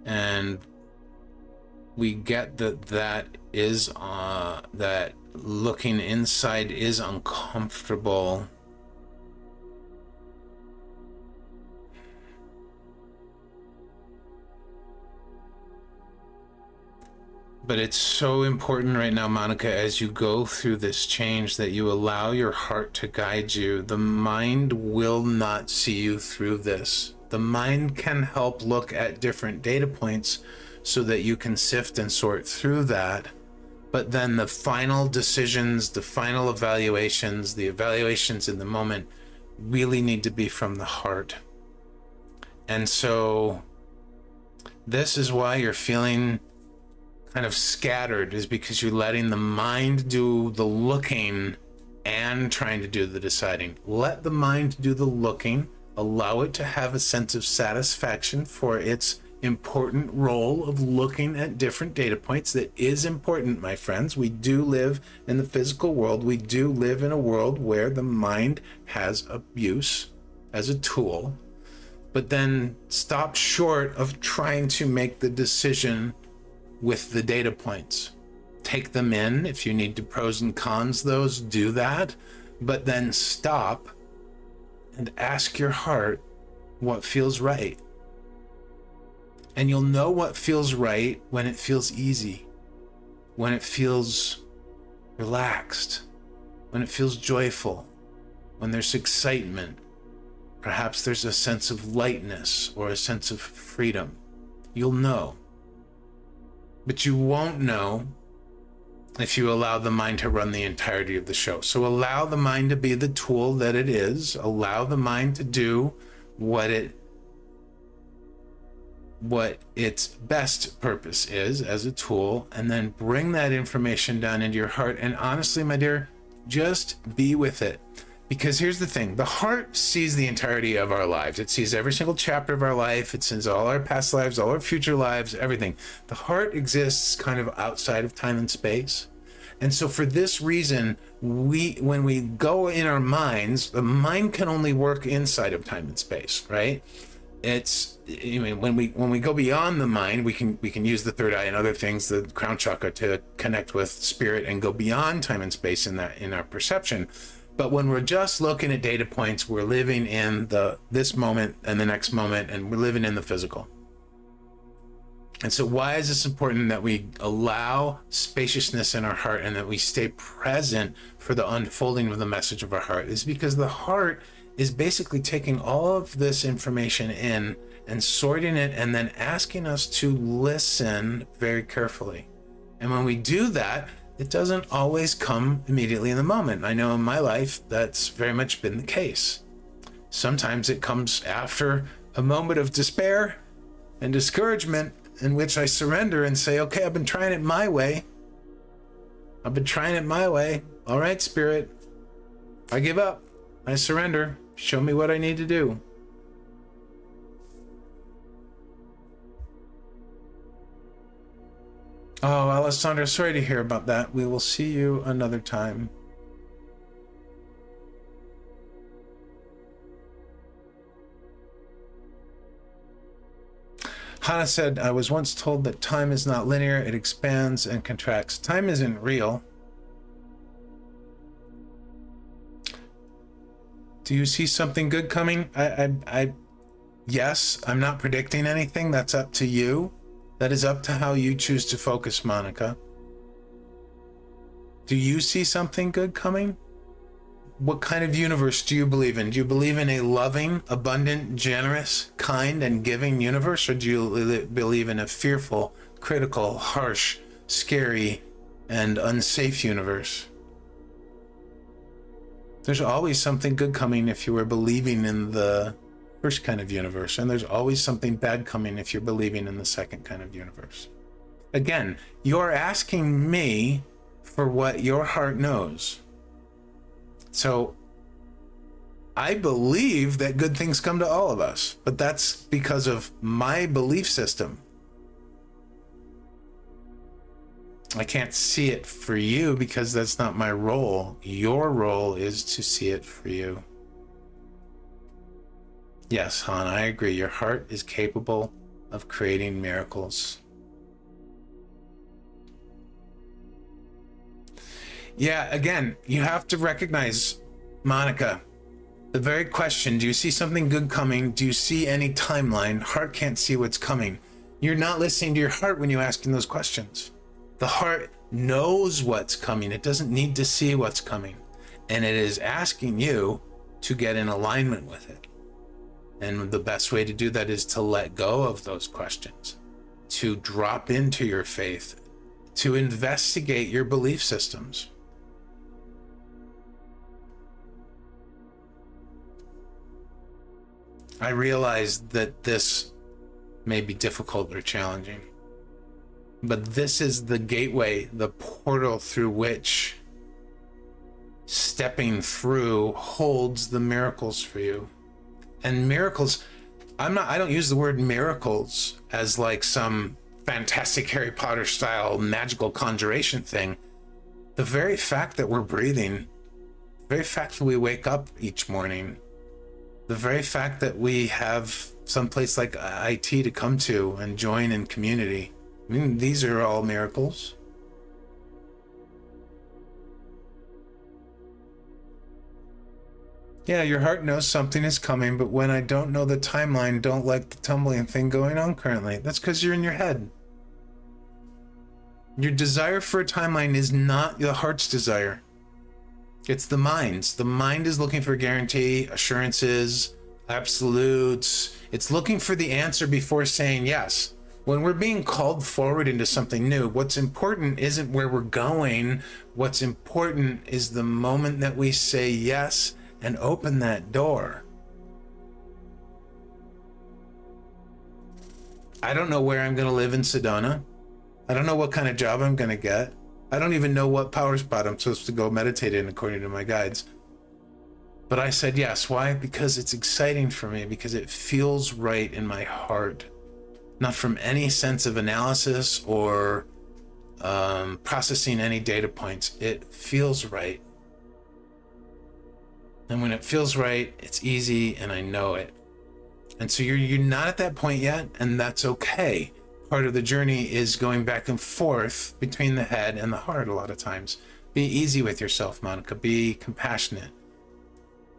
and we get that looking inside is uncomfortable. But it's so important right now, Monica, as you go through this change, that you allow your heart to guide you. The mind will not see you through this. The mind can help look at different data points so that you can sift and sort through that. but then the final decisions, the final evaluations, the evaluations in the moment really need to be from the heart. And so this is why you're feeling kind of scattered, is because you're letting the mind do the looking and trying to do the deciding. Let the mind do the looking, allow it to have a sense of satisfaction for its important role of looking at different data points. That is important, my friends. We do live in the physical world. We do live in a world where the mind has abuse as a tool, but then stop short of trying to make the decision with the data points. Take them in. If you need to pros and cons those, do that, but then stop and ask your heart what feels right. And you'll know what feels right when it feels easy, when it feels relaxed, when it feels joyful, when there's excitement. Perhaps there's a sense of lightness or a sense of freedom. You'll know. But you won't know if you allow the mind to run the entirety of the show. So allow the mind to be the tool that it is. Allow the mind to do what its best purpose is as a tool, and then bring that information down into your heart. And honestly, my dear, just be with it. Because here's the thing, the heart sees the entirety of our lives. It sees every single chapter of our life. It sees all our past lives, all our future lives, everything. The heart exists kind of outside of time and space. And so for this reason, when we go in our minds, the mind can only work inside of time and space, right? When we go beyond the mind, we can use the third eye and other things, the crown chakra, to connect with spirit and go beyond time and space in our perception. But when we're just looking at data points, we're living in this moment and the next moment, and we're living in the physical. And so why is this important that we allow spaciousness in our heart and that we stay present for the unfolding of the message of our heart? Is because the heart is basically taking all of this information in and sorting it and then asking us to listen very carefully. And when we do that, it doesn't always come immediately in the moment. I know in my life that's very much been the case. Sometimes it comes after a moment of despair and discouragement, in which I surrender and say, okay, I've been trying it my way. All right, Spirit, I give up. I surrender. Show me what I need to do. Oh, Alessandra, sorry to hear about that. We will see you another time. Hannah said, I was once told that time is not linear. It expands and contracts. Time isn't real. Do you see something good coming? Yes, I'm not predicting anything. That's up to you. That is up to how you choose to focus, Monica. Do you see something good coming? What kind of universe do you believe in? Do you believe in a loving, abundant, generous, kind, and giving universe? Or do you believe in a fearful, critical, harsh, scary, and unsafe universe? There's always something good coming if you were believing in the first kind of universe, and there's always something bad coming if you're believing in the second kind of universe. Again, you're asking me for what your heart knows. So I believe that good things come to all of us, but that's because of my belief system. I can't see it for you because that's not my role. Your role is to see it for you. Yes, Han, I agree. Your heart is capable of creating miracles. Yeah, again, you have to recognize, Monica, the very question, do you see something good coming? Do you see any timeline? Heart can't see what's coming. You're not listening to your heart when you're asking those questions. The heart knows what's coming. It doesn't need to see what's coming. And it is asking you to get in alignment with it. And the best way to do that is to let go of those questions, to drop into your faith to investigate your belief systems. I realize that this may be difficult or challenging, but this is the gateway, the portal through which stepping through holds the miracles for you. And miracles, I don't use the word miracles as like some fantastic Harry Potter style magical conjuration thing. The very fact that we're breathing, the very fact that we wake up each morning, the very fact that we have some place like IT to come to and join in community, I mean, these are all miracles. Yeah, your heart knows something is coming, but when I don't know the timeline, don't like the tumbling thing going on currently. That's because you're in your head. Your desire for a timeline is not the heart's desire. It's the mind's. The mind is looking for guarantee, assurances, absolutes. It's looking for the answer before saying yes. When we're being called forward into something new, what's important isn't where we're going. What's important is the moment that we say yes and open that door. I don't know where I'm going to live in Sedona. I don't know what kind of job I'm going to get. I don't even know what power spot I'm supposed to go meditate in according to my guides. But I said yes. Why? Because it's exciting for me, because it feels right in my heart. Not from any sense of analysis or processing any data points. It feels right. And when it feels right, it's easy and I know it. And so you're not at that point yet, and that's okay. Part of the journey is going back and forth between the head and the heart a lot of times. Be easy with yourself, Monica. Be compassionate.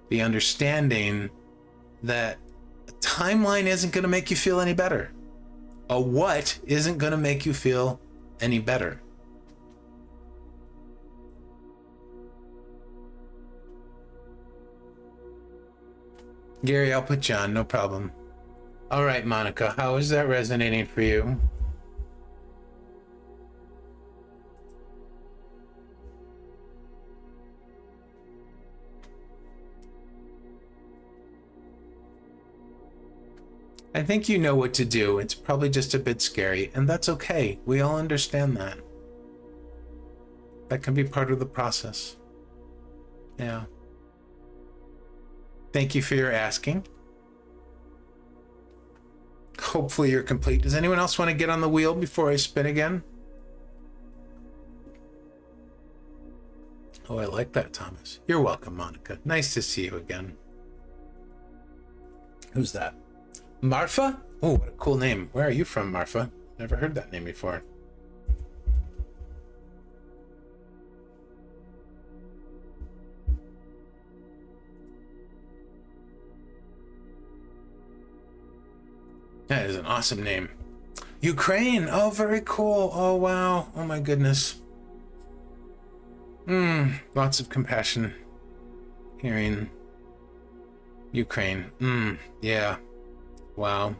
Be understanding that a timeline isn't going to make you feel any better. A what isn't going to make you feel any better. Gary, I'll put you on, no problem. All right, Monica, how is that resonating for you? I think you know what to do. It's probably just a bit scary, and that's okay. We all understand that. That can be part of the process. Yeah. Thank you for your asking. Hopefully you're complete. Does anyone else want to get on the wheel before I spin again? Oh, I like that, Thomas. You're welcome, Monica. Nice to see you again. Who's that? Marfa? Oh, what a cool name. Where are you from, Marfa? Never heard that name before. That is an awesome name. Ukraine. Oh, very cool. Oh, wow. Oh, my goodness. Lots of compassion hearing Ukraine. Yeah. Wow.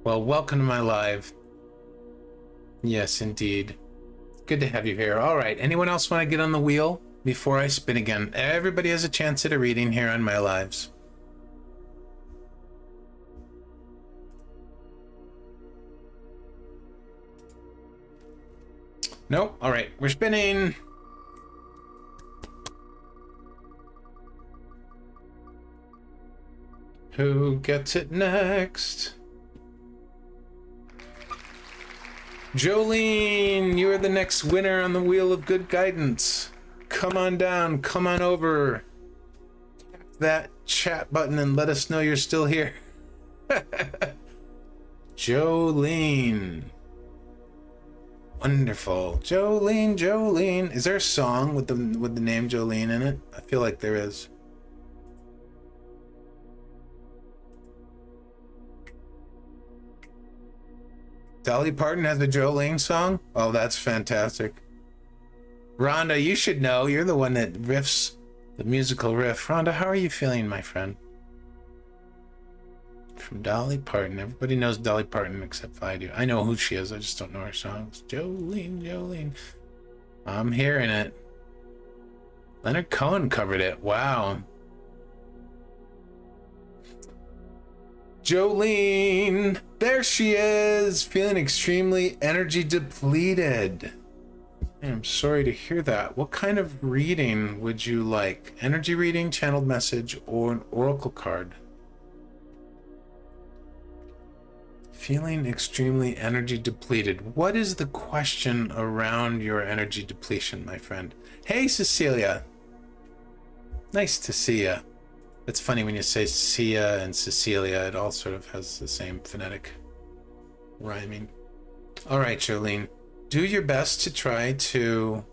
Well, welcome to my live. Yes, indeed. Good to have you here. All right. Anyone else want to get on the wheel before I spin again? Everybody has a chance at a reading here on my lives. Nope. All right. We're spinning. Who gets it next? Jolene, you're the next winner on the Wheel of Good Guidance. Come on down, come on over. Tap that chat button and let us know you're still here. Jolene. Wonderful. Jolene, Jolene. Is there a song with the name Jolene in it? I feel like there is. Dolly Parton has a Jolene song? Oh, that's fantastic. Rhonda, you should know. You're the one that riffs the musical riff. Rhonda, how are you feeling, my friend? from Dolly Parton. Everybody knows Dolly Parton except I do. I know who she is. I just don't know her songs. Jolene, Jolene. I'm hearing it. Leonard Cohen covered it. Wow. Jolene. There she is. Feeling extremely energy depleted. I'm sorry to hear that. What kind of reading would you like? Energy reading, channeled message, or an oracle card? Feeling extremely energy depleted. What is the question around your energy depletion, my friend? Hey, Cecilia. Nice to see ya. It's funny when you say Cia and Cecilia, it all sort of has the same phonetic rhyming. All right, Jolene. Do your best to try to...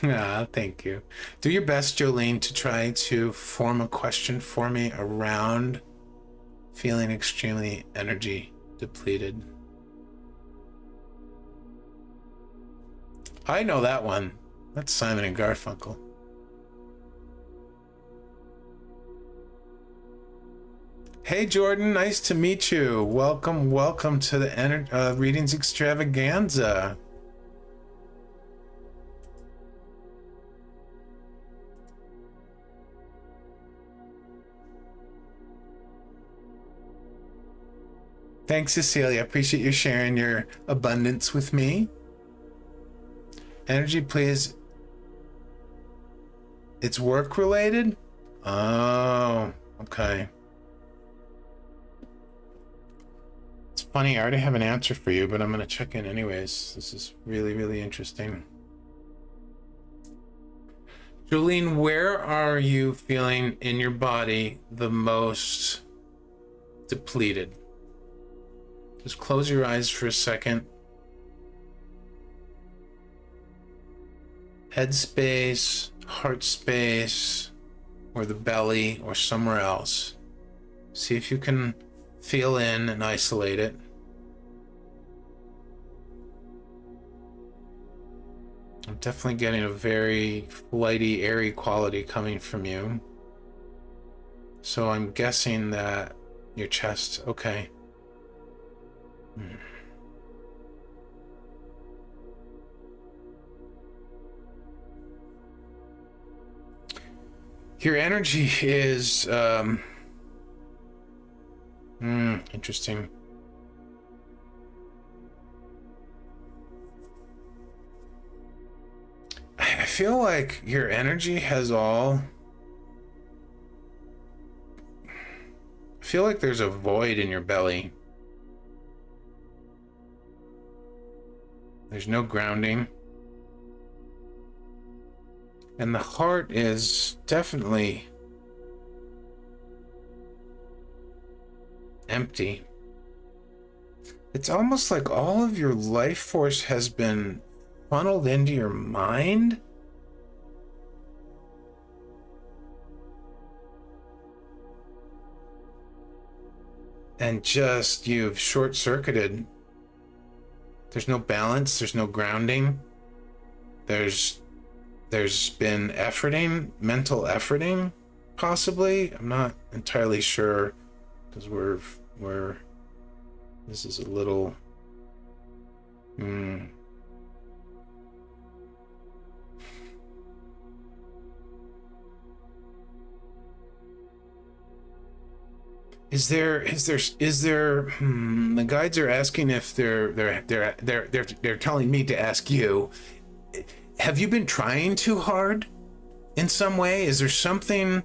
thank you. Do your best, Jolene, to try to form a question for me around feeling extremely energy depleted. I know that one. That's Simon and Garfunkel. Hey Jordan, nice to meet you. Welcome to the Readings Extravaganza. Thanks, Cecilia. I appreciate you sharing your abundance with me. Energy, please. It's work related? Oh, okay. It's funny, I already have an answer for you, but I'm going to check in anyways. This is really, really interesting. Jolene, where are you feeling in your body the most depleted? Just close your eyes for a second. Head space, heart space, or the belly, or somewhere else. See if you can feel in and isolate it. I'm definitely getting a very flighty, airy quality coming from you. So I'm guessing that your chest, okay. Your energy is interesting. I feel like your energy has all... I feel like there's a void in your belly. There's no grounding. And the heart is definitely empty. It's almost like all of your life force has been funneled into your mind. And just, you've short-circuited. There's no balance, there's no grounding. There's been efforting, mental efforting, possibly. I'm not entirely sure, because we're this is a little Is there the guides are asking if they're telling me to ask you, have you been trying too hard in some way? Is there something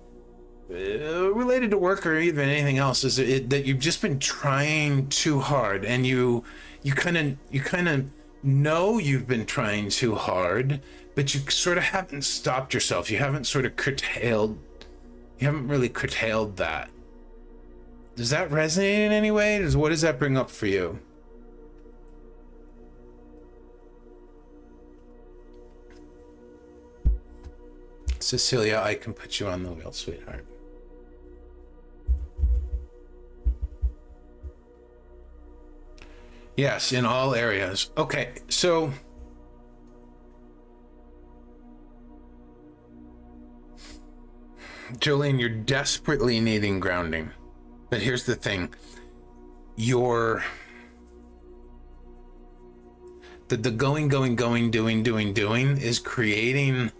related to work or even anything else? Is it that you've just been trying too hard, and you kind of know you've been trying too hard, but you sort of haven't stopped yourself. You haven't sort of curtailed. You haven't really curtailed that. Does that resonate in any way? What does that bring up for you? Cecilia, I can put you on the wheel, sweetheart. Yes, in all areas. Okay, so Jolene, you're desperately needing grounding. But here's the thing. The going, doing is creating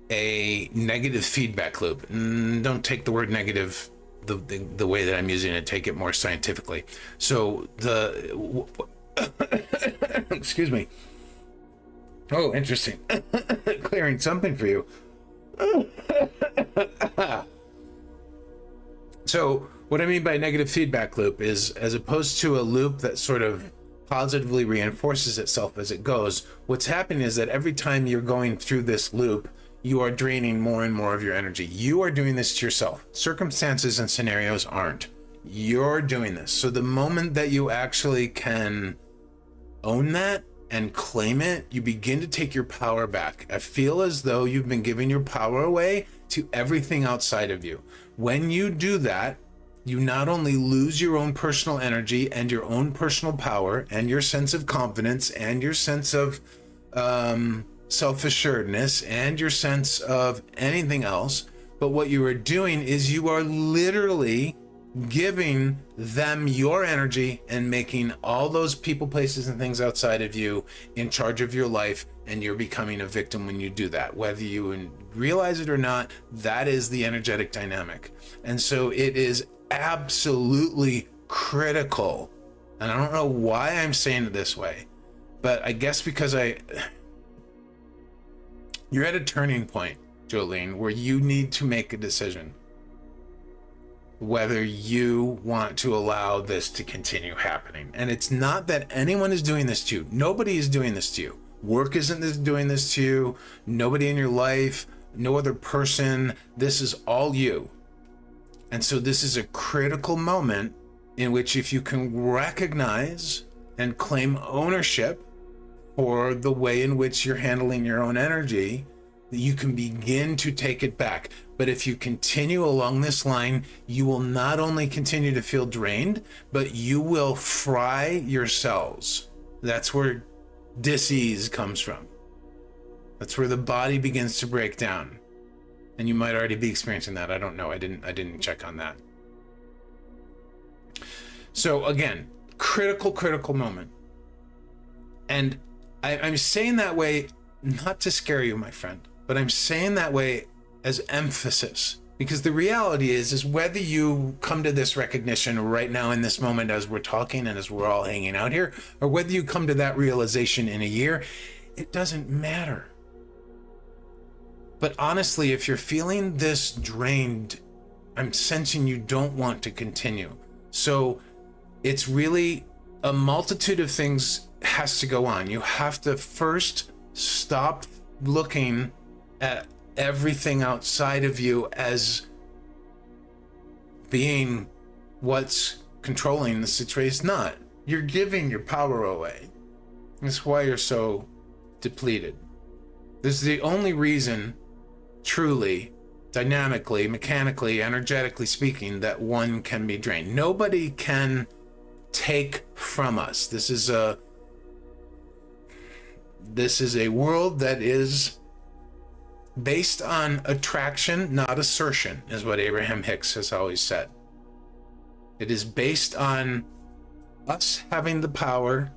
a negative feedback loop. Don't take the word negative the way that I'm using it. Take it more scientifically. So excuse me. Oh, interesting. Clearing something for you. So what I mean by negative feedback loop is, as opposed to a loop that sort of positively reinforces itself as it goes, what's happening is that every time you're going through this loop, you are draining more and more of your energy. You are doing this to yourself. Circumstances and scenarios aren't. You're doing this. So the moment that you actually can own that and claim it, you begin to take your power back. I feel as though you've been giving your power away to everything outside of you. When you do that, you not only lose your own personal energy and your own personal power and your sense of confidence and your sense of self-assuredness and your sense of anything else, but what you are doing is you are literally giving them your energy and making all those people, places, and things outside of you in charge of your life, and you're becoming a victim when you do that. Whether you realize it or not, that is the energetic dynamic. And so it is absolutely critical, and I don't know why I'm saying it this way, but I guess because you're at a turning point, Jolene, where you need to make a decision whether you want to allow this to continue happening. And it's not that anyone is doing this to you. Nobody is doing this to you. Work isn't doing this to you. Nobody in your life, no other person. This is all you. And so this is a critical moment in which, if you can recognize and claim ownership for the way in which you're handling your own energy, you can begin to take it back. But if you continue along this line, you will not only continue to feel drained, but you will fry your cells. That's where dis-ease comes from. That's where the body begins to break down. And you might already be experiencing that. I don't know. I didn't check on that. So again, critical moment. And I'm saying that way not to scare you, my friend, but I'm saying that way as emphasis, because the reality is whether you come to this recognition right now in this moment as we're talking and as we're all hanging out here, or whether you come to that realization in a year, it doesn't matter. But honestly, if you're feeling this drained, I'm sensing you don't want to continue. So it's really a multitude of things has to go on. You have to first stop looking at everything outside of you as being what's controlling the situation. It's not. You're giving your power away. That's why you're so depleted. This is the only reason, truly, dynamically, mechanically, energetically speaking, that one can be drained. Nobody can take from us. This is a world that is based on attraction, not assertion, is what Abraham Hicks has always said. It is based on us having the power,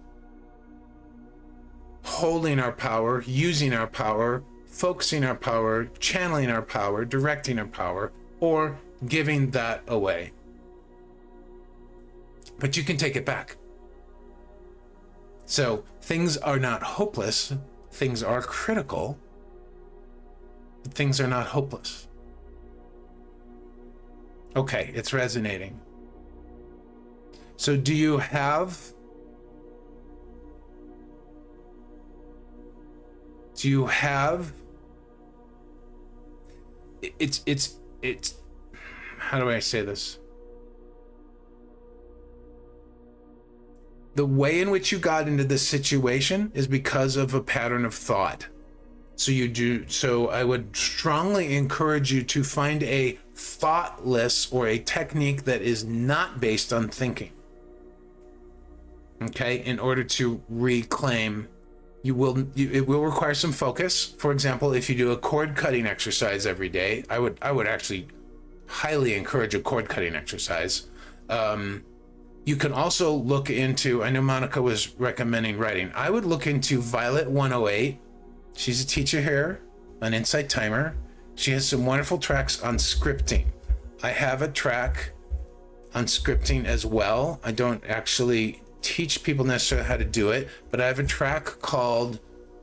holding our power, using our power, focusing our power, channeling our power, directing our power, or giving that away. But you can take it back. So things are not hopeless, things are critical, but things are not hopeless. Okay, it's resonating. So do you have it's how do I say this? The way in which you got into this situation is because of a pattern of thought. So I would strongly encourage you to find a thoughtless or a technique that is not based on thinking. Okay, in order to reclaim, it will require some focus. For example, if you do a cord cutting exercise every day, I would actually highly encourage a cord cutting exercise. You can also look into, I know Monica was recommending writing. I would look into Violet 108. She's a teacher here on Insight Timer. She has some wonderful tracks on scripting. I have a track on scripting as well. I don't actually teach people necessarily how to do it, but I have a track called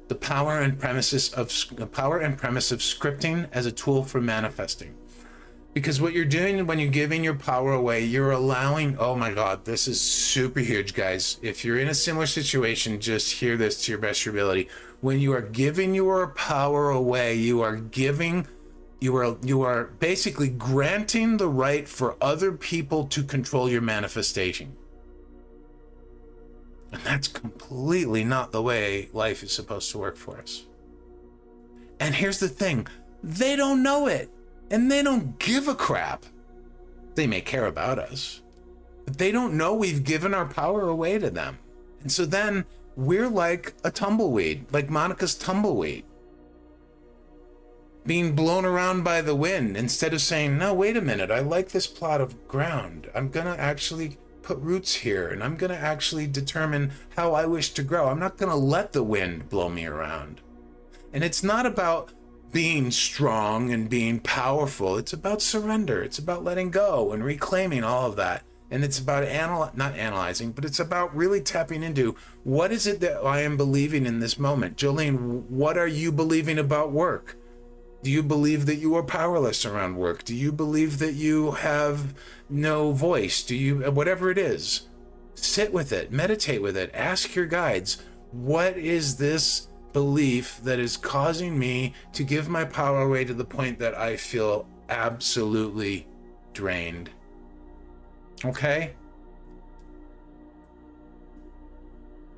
The Power and Premise of Scripting as a Tool for Manifesting. Because what you're doing when you're giving your power away, you're allowing, oh my God, this is super huge, guys. If you're in a similar situation, just hear this to your best of your ability. When you are giving your power away, you are basically granting the right for other people to control your manifestation. And that's completely not the way life is supposed to work for us. And here's the thing, they don't know it. And they don't give a crap. They may care about us, but they don't know we've given our power away to them. And so then we're like a tumbleweed, like Monica's tumbleweed, being blown around by the wind instead of saying, no, wait a minute, I like this plot of ground. I'm gonna actually put roots here, and I'm gonna actually determine how I wish to grow. I'm not gonna let the wind blow me around. And it's not about being strong and being powerful. It's about surrender. It's about letting go and reclaiming all of that. And it's about not analyzing, but it's about really tapping into what is it that I am believing in this moment. Jolene, what are you believing about work? Do you believe that you are powerless around work? Do you believe that you have no voice? Do you, whatever it is, sit with it, meditate with it, ask your guides, what is this belief that is causing me to give my power away to the point that I feel absolutely drained? Okay?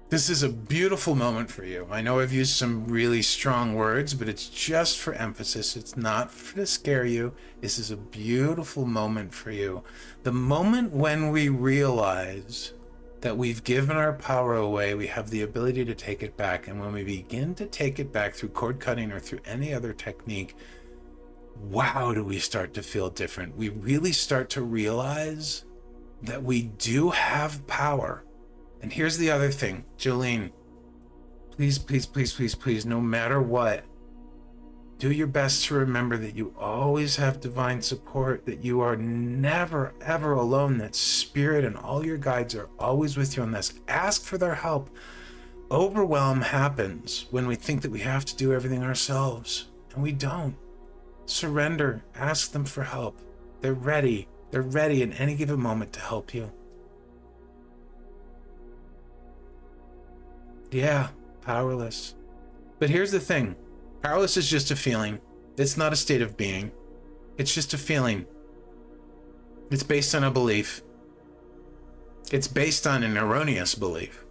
This is a beautiful moment for you. I know I've used some really strong words, but it's just for emphasis. It's not to scare you. This is a beautiful moment for you. The moment when we realize that we've given our power away, we have the ability to take it back. And when we begin to take it back through cord cutting or through any other technique, wow, do we start to feel different. We really start to realize that we do have power. And here's the other thing, Jolene, please, please, please, please, please, no matter what, do your best to remember that you always have divine support, that you are never, ever alone, that spirit and all your guides are always with you on this. Ask for their help. Overwhelm happens when we think that we have to do everything ourselves, and we don't. Surrender. Ask them for help. They're ready. They're ready in any given moment to help you. Yeah, powerless. But here's the thing. Powerless is just a feeling. It's not a state of being. It's just a feeling. It's based on a belief. It's based on an erroneous belief.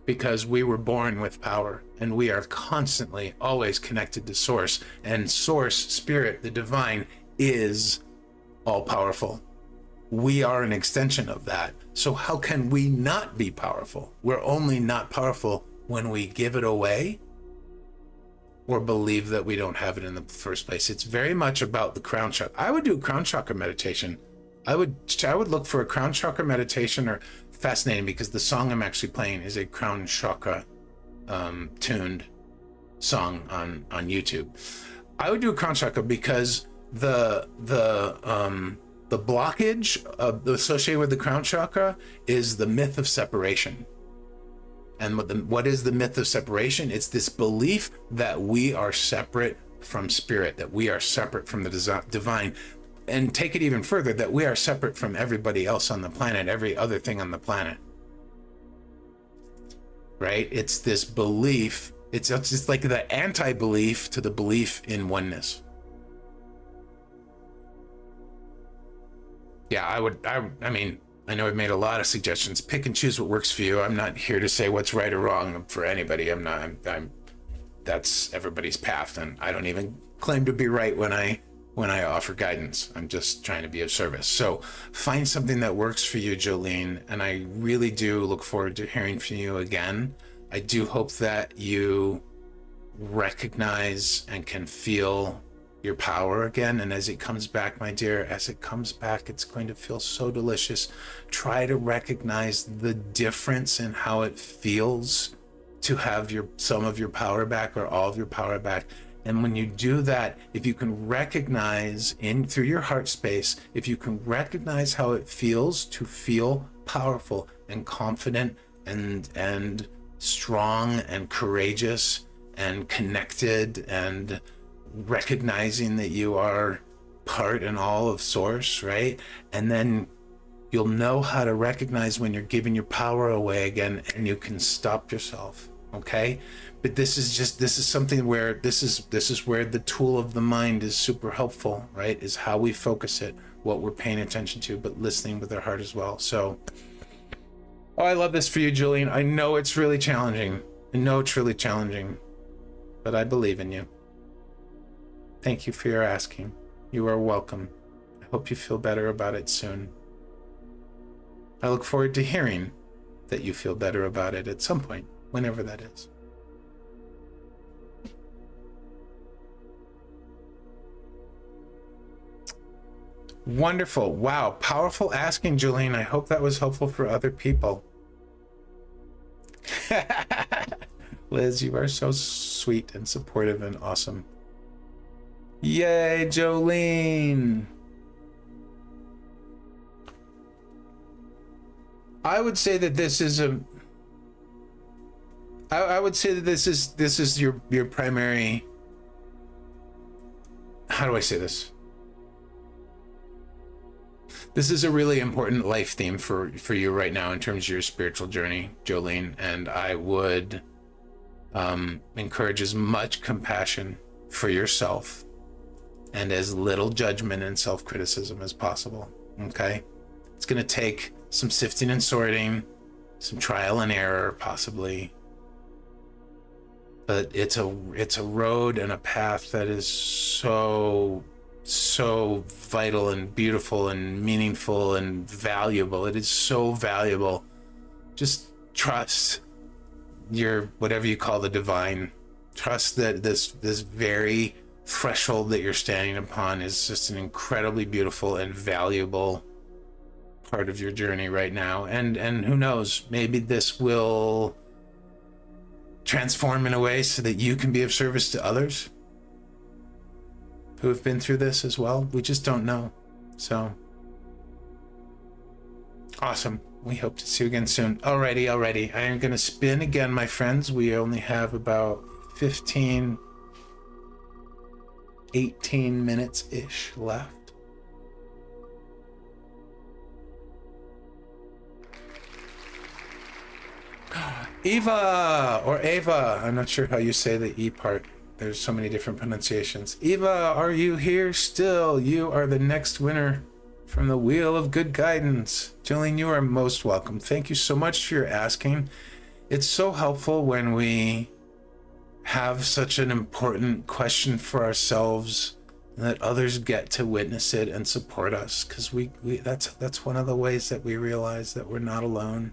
Because we were born with power, and we are constantly, always connected to Source. And Source, Spirit, the Divine, is all-powerful. We are an extension of that. So how can we not be powerful? We're only not powerful when we give it away or believe that we don't have it in the first place. It's very much about the crown chakra. I would do a crown chakra meditation. I would look for a crown chakra meditation, or fascinating because the song I'm actually playing is a crown chakra tuned song on YouTube. I would do a crown chakra because the blockage associated with the crown chakra is the myth of separation. And what is the myth of separation? It's this belief that we are separate from spirit, that we are separate from the divine. And take it even further, that we are separate from everybody else on the planet, every other thing on the planet. Right? It's this belief. It's just like the anti-belief to the belief in oneness. Yeah, I mean, I know I've made a lot of suggestions. Pick and choose what works for you. I'm not here to say what's right or wrong for anybody. That's everybody's path, and I don't even claim to be right when I offer guidance. I'm just trying to be of service. So find something that works for you, Jolene, and I really do look forward to hearing from you again. I do hope that you recognize and can feel your power again. And as it comes back, my dear, as it comes back, it's going to feel so delicious. Try to recognize the difference in how it feels to have some of your power back or all of your power back. And when you do that, if you can recognize through your heart space, if you can recognize how it feels to feel powerful and confident and strong and courageous and connected, and recognizing that you are part and all of Source, right? And then you'll know how to recognize when you're giving your power away again, and you can stop yourself. Okay? But this is something where this is where the tool of the mind is super helpful, right? Is how we focus it, what we're paying attention to, but listening with our heart as well. So, oh, I love this for you, Julian. I know it's really challenging. But I believe in you. Thank you for your asking. You are welcome. I hope you feel better about it soon. I look forward to hearing that you feel better about it at some point, whenever that is. Wonderful. Wow. Powerful asking, Julian. I hope that was helpful for other people. Liz, you are so sweet and supportive and awesome. Yay, Jolene. I would say that this is I would say that this is your primary, how do I say this? This is a really important life theme for you right now in terms of your spiritual journey, Jolene, and I would encourage as much compassion for yourself and as little judgment and self-criticism as possible. Okay? It's going to take some sifting and sorting, some trial and error possibly, but it's a road and a path that is so vital and beautiful and meaningful and valuable. It is so valuable. Just trust your, whatever you call the divine. Trust that this very threshold that you're standing upon is just an incredibly beautiful and valuable part of your journey right now. And who knows, maybe this will transform in a way so that you can be of service to others who have been through this as well. We just don't know. So awesome. We hope to see you again soon. Alrighty. I am going to spin again, my friends. We only have about 15, 18 minutes-ish left. Eva, or Ava. I'm not sure how you say the E part. There's so many different pronunciations. Eva, are you here still? You are the next winner from the Wheel of Good Guidance. Jillian, you are most welcome. Thank you so much for your asking. It's so helpful when we have such an important question for ourselves and that others get to witness it and support us, because that's one of the ways that we realize that we're not alone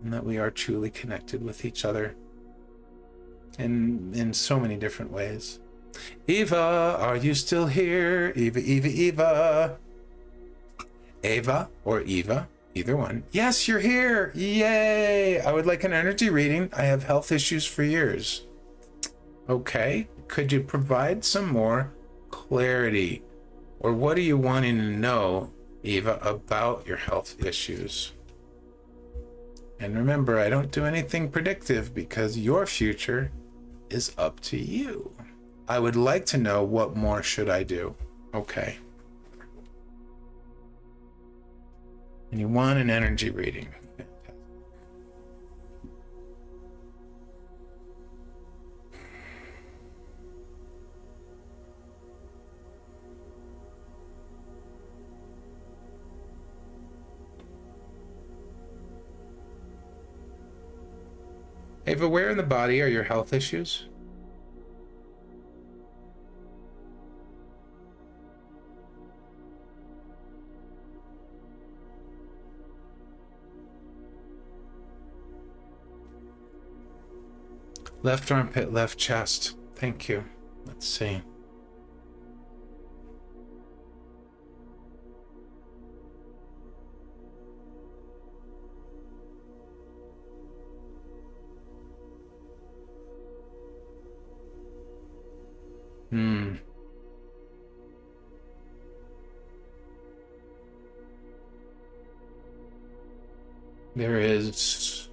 and that we are truly connected with each other in so many different ways. Eva, are you still here? Eva. Ava or Eva, either one. Yes, you're here. Yay. I would like an energy reading. I have health issues for years. Okay. Could you provide some more clarity? Or what are you wanting to know, Eva, about your health issues? And remember, I don't do anything predictive because your future is up to you. I would like to know, what more should I do? Okay. And you want an energy reading. Ava, where in the body are your health issues? Left armpit, left chest. Thank you. Let's see. Hmm. There is.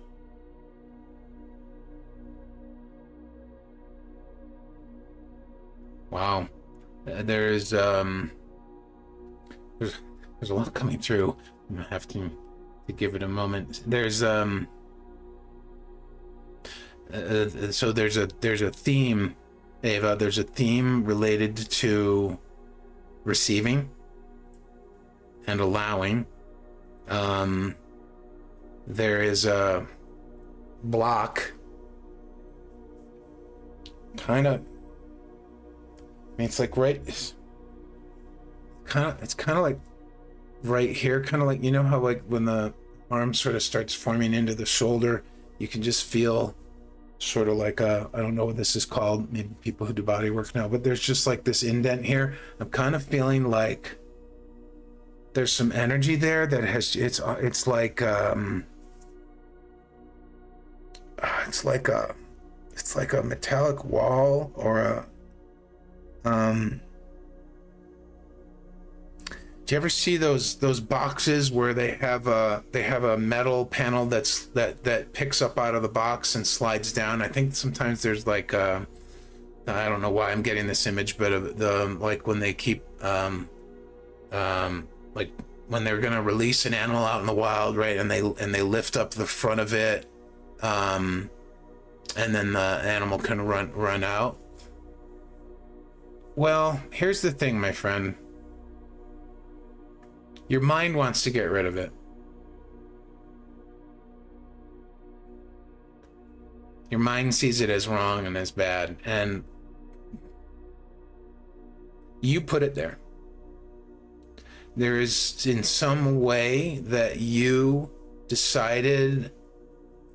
Wow. There's there's there's a lot coming through. I'm gonna have to give it a moment. There's so there's a theme, Ava. There's a theme related to receiving and allowing. There is a block, kind of. I mean, it's like right. It's kind of like right here, kind of like, you know how like when the arm sort of starts forming into the shoulder, you can just feel sort of like a, I don't know what this is called, maybe people who do body work now, but there's just like this indent here. I'm kind of feeling like there's some energy there that has, it's like it's like a metallic wall or a do you ever see those boxes where they have a metal panel that picks up out of the box and slides down? I think sometimes there's like I don't know why I'm getting this image, but like when they keep like when they're gonna release an animal out in the wild, right? And they lift up the front of it, and then the animal can run out. Well, here's the thing, my friend. Your mind wants to get rid of it. Your mind sees it as wrong and as bad, and you put it there. There is in some way that you decided,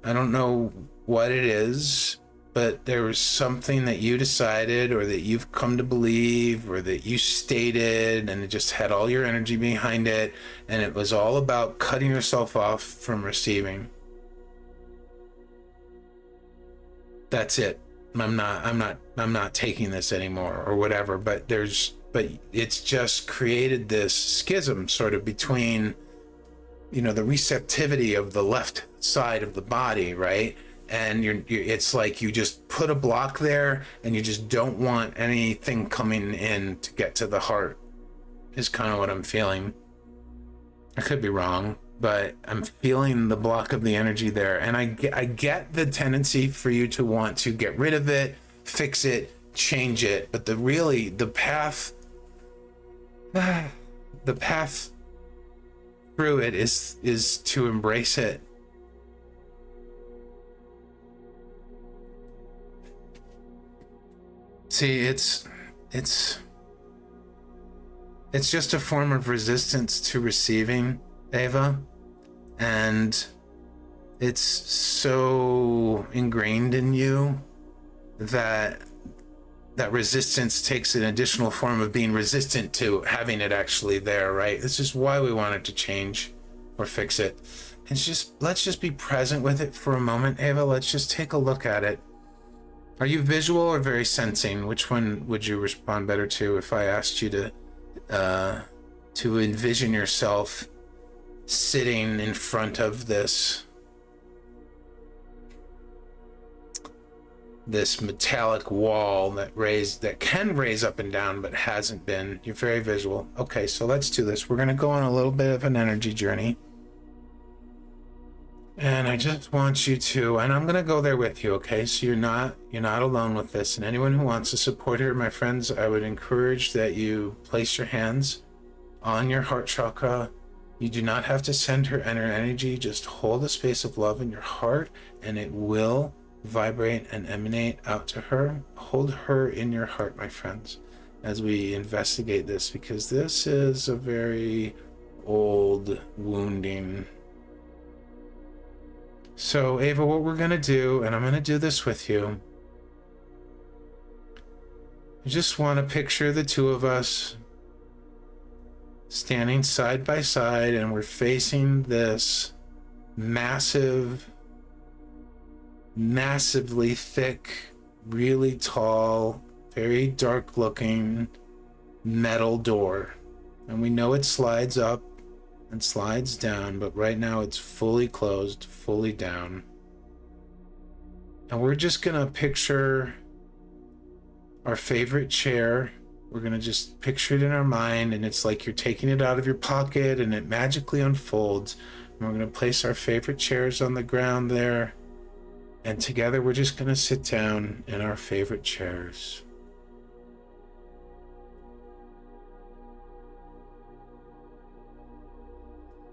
I don't know what it is, but there was something that you decided or that you've come to believe or that you stated, and it just had all your energy behind it, and it was all about cutting yourself off from receiving. That's it. I'm not taking this anymore or whatever, but it's just created this schism sort of between, you know, the receptivity of the left side of the body, right? And it's like you just put a block there and you just don't want anything coming in to get to the heart, is kind of what I'm feeling. I could be wrong, but I'm feeling the block of the energy there. And I get the tendency for you to want to get rid of it, fix it, change it. But the path through it is to embrace it. See, it's just a form of resistance to receiving, Ava, and it's so ingrained in you that resistance takes an additional form of being resistant to having it actually there, right? This is why we want it to change or fix it. Let's just be present with it for a moment, Ava. Let's just take a look at it. Are you visual or very sensing? Which one would you respond better to if I asked you to envision yourself sitting in front of this metallic wall that can raise up and down but hasn't been? You're very visual. Okay, so let's do this. We're gonna go on a little bit of an energy journey. And I just want you to, and I'm going to go there with you, okay? So you're not alone with this. And anyone who wants to support her, my friends, I would encourage that you place your hands on your heart chakra. You do not have to send her energy. Just hold a space of love in your heart, and it will vibrate and emanate out to her. Hold her in your heart, my friends, as we investigate this, because this is a very old wounding. So, Ava, what we're going to do, and I'm going to do this with you, I just want to picture the two of us standing side by side, and we're facing this massively thick, really tall very dark looking metal door. And we know it slides up and slides down, but right now it's fully closed, fully down. And we're just gonna picture our favorite chair. We're gonna just picture it in our mind, and it's like you're taking it out of your pocket and it magically unfolds. And we're gonna place our favorite chairs on the ground there. And together we're just gonna sit down in our favorite chairs.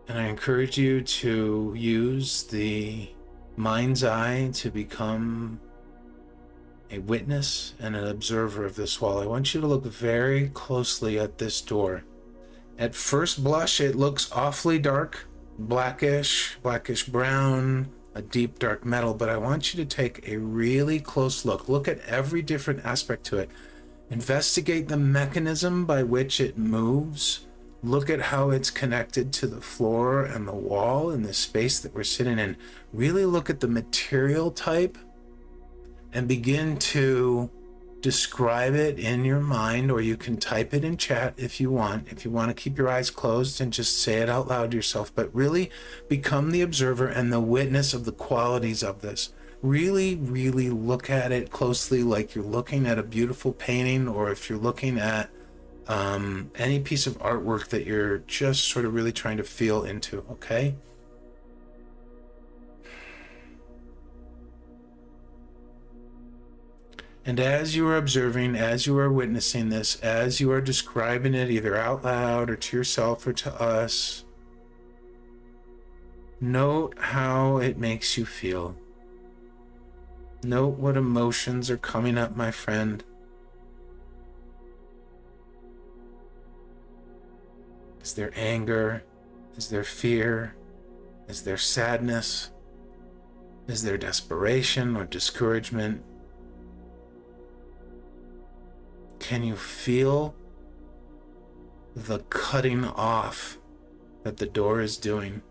And I encourage you to use the mind's eye to become a witness and an observer of this wall. I want you to look very closely at this door. At first blush, it looks awfully dark, blackish brown, a deep dark metal, but I want you to take a really close look. Look at every different aspect to it. Investigate the mechanism by which it moves. Look at how it's connected to the floor and the wall and the space that we're sitting in. Really look at the material type and begin to describe it in your mind, or you can type it in chat if you want. If you want to keep your eyes closed and just say it out loud to yourself, but really become the observer and the witness of the qualities of this. Really, really look at it closely, like you're looking at a beautiful painting, or if you're looking at any piece of artwork that you're just sort of really trying to feel into, okay? And as you are observing, as you are witnessing this, as you are describing it either out loud or to yourself or to us, note how it makes you feel. Note what emotions are coming up, my friend. Is there anger? Is there fear? Is there sadness? Is there desperation or discouragement? Can you feel the cutting off that the door is doing?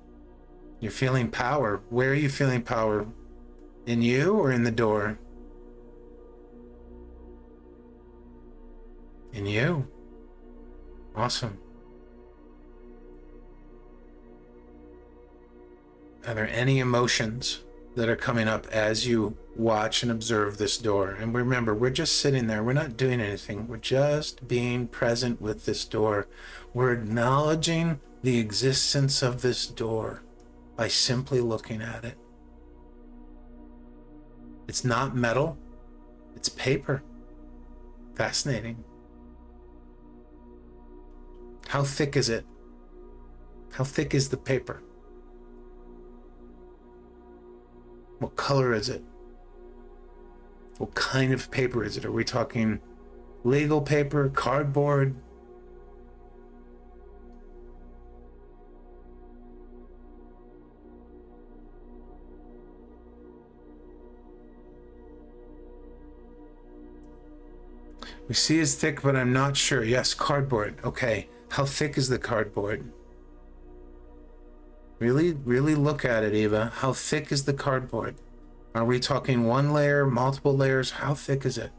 You're feeling power. Where are you feeling power? In you or in the door? In you. Awesome. Are there any emotions that are coming up as you watch and observe this door? And remember, we're just sitting there. We're not doing anything. We're just being present with this door. We're acknowledging the existence of this door by simply looking at it. It's not metal. It's paper. Fascinating. How thick is it? How thick is the paper? What color is it? What kind of paper is it? Are we talking legal paper, cardboard? We see it's thick, but I'm not sure. Yes, cardboard. Okay. How thick is the cardboard? Really, really look at it, Eva. How thick is the cardboard? Are we talking one layer, multiple layers? How thick is it?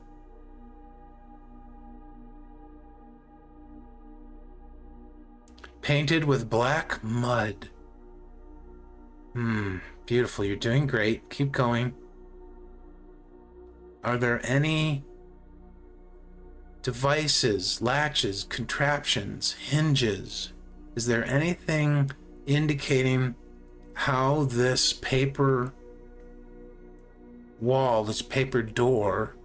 Painted with black mud. Beautiful. You're doing great. Keep going. Are there any devices, latches, contraptions, hinges? Is there anything indicating how this paper wall, this paper door,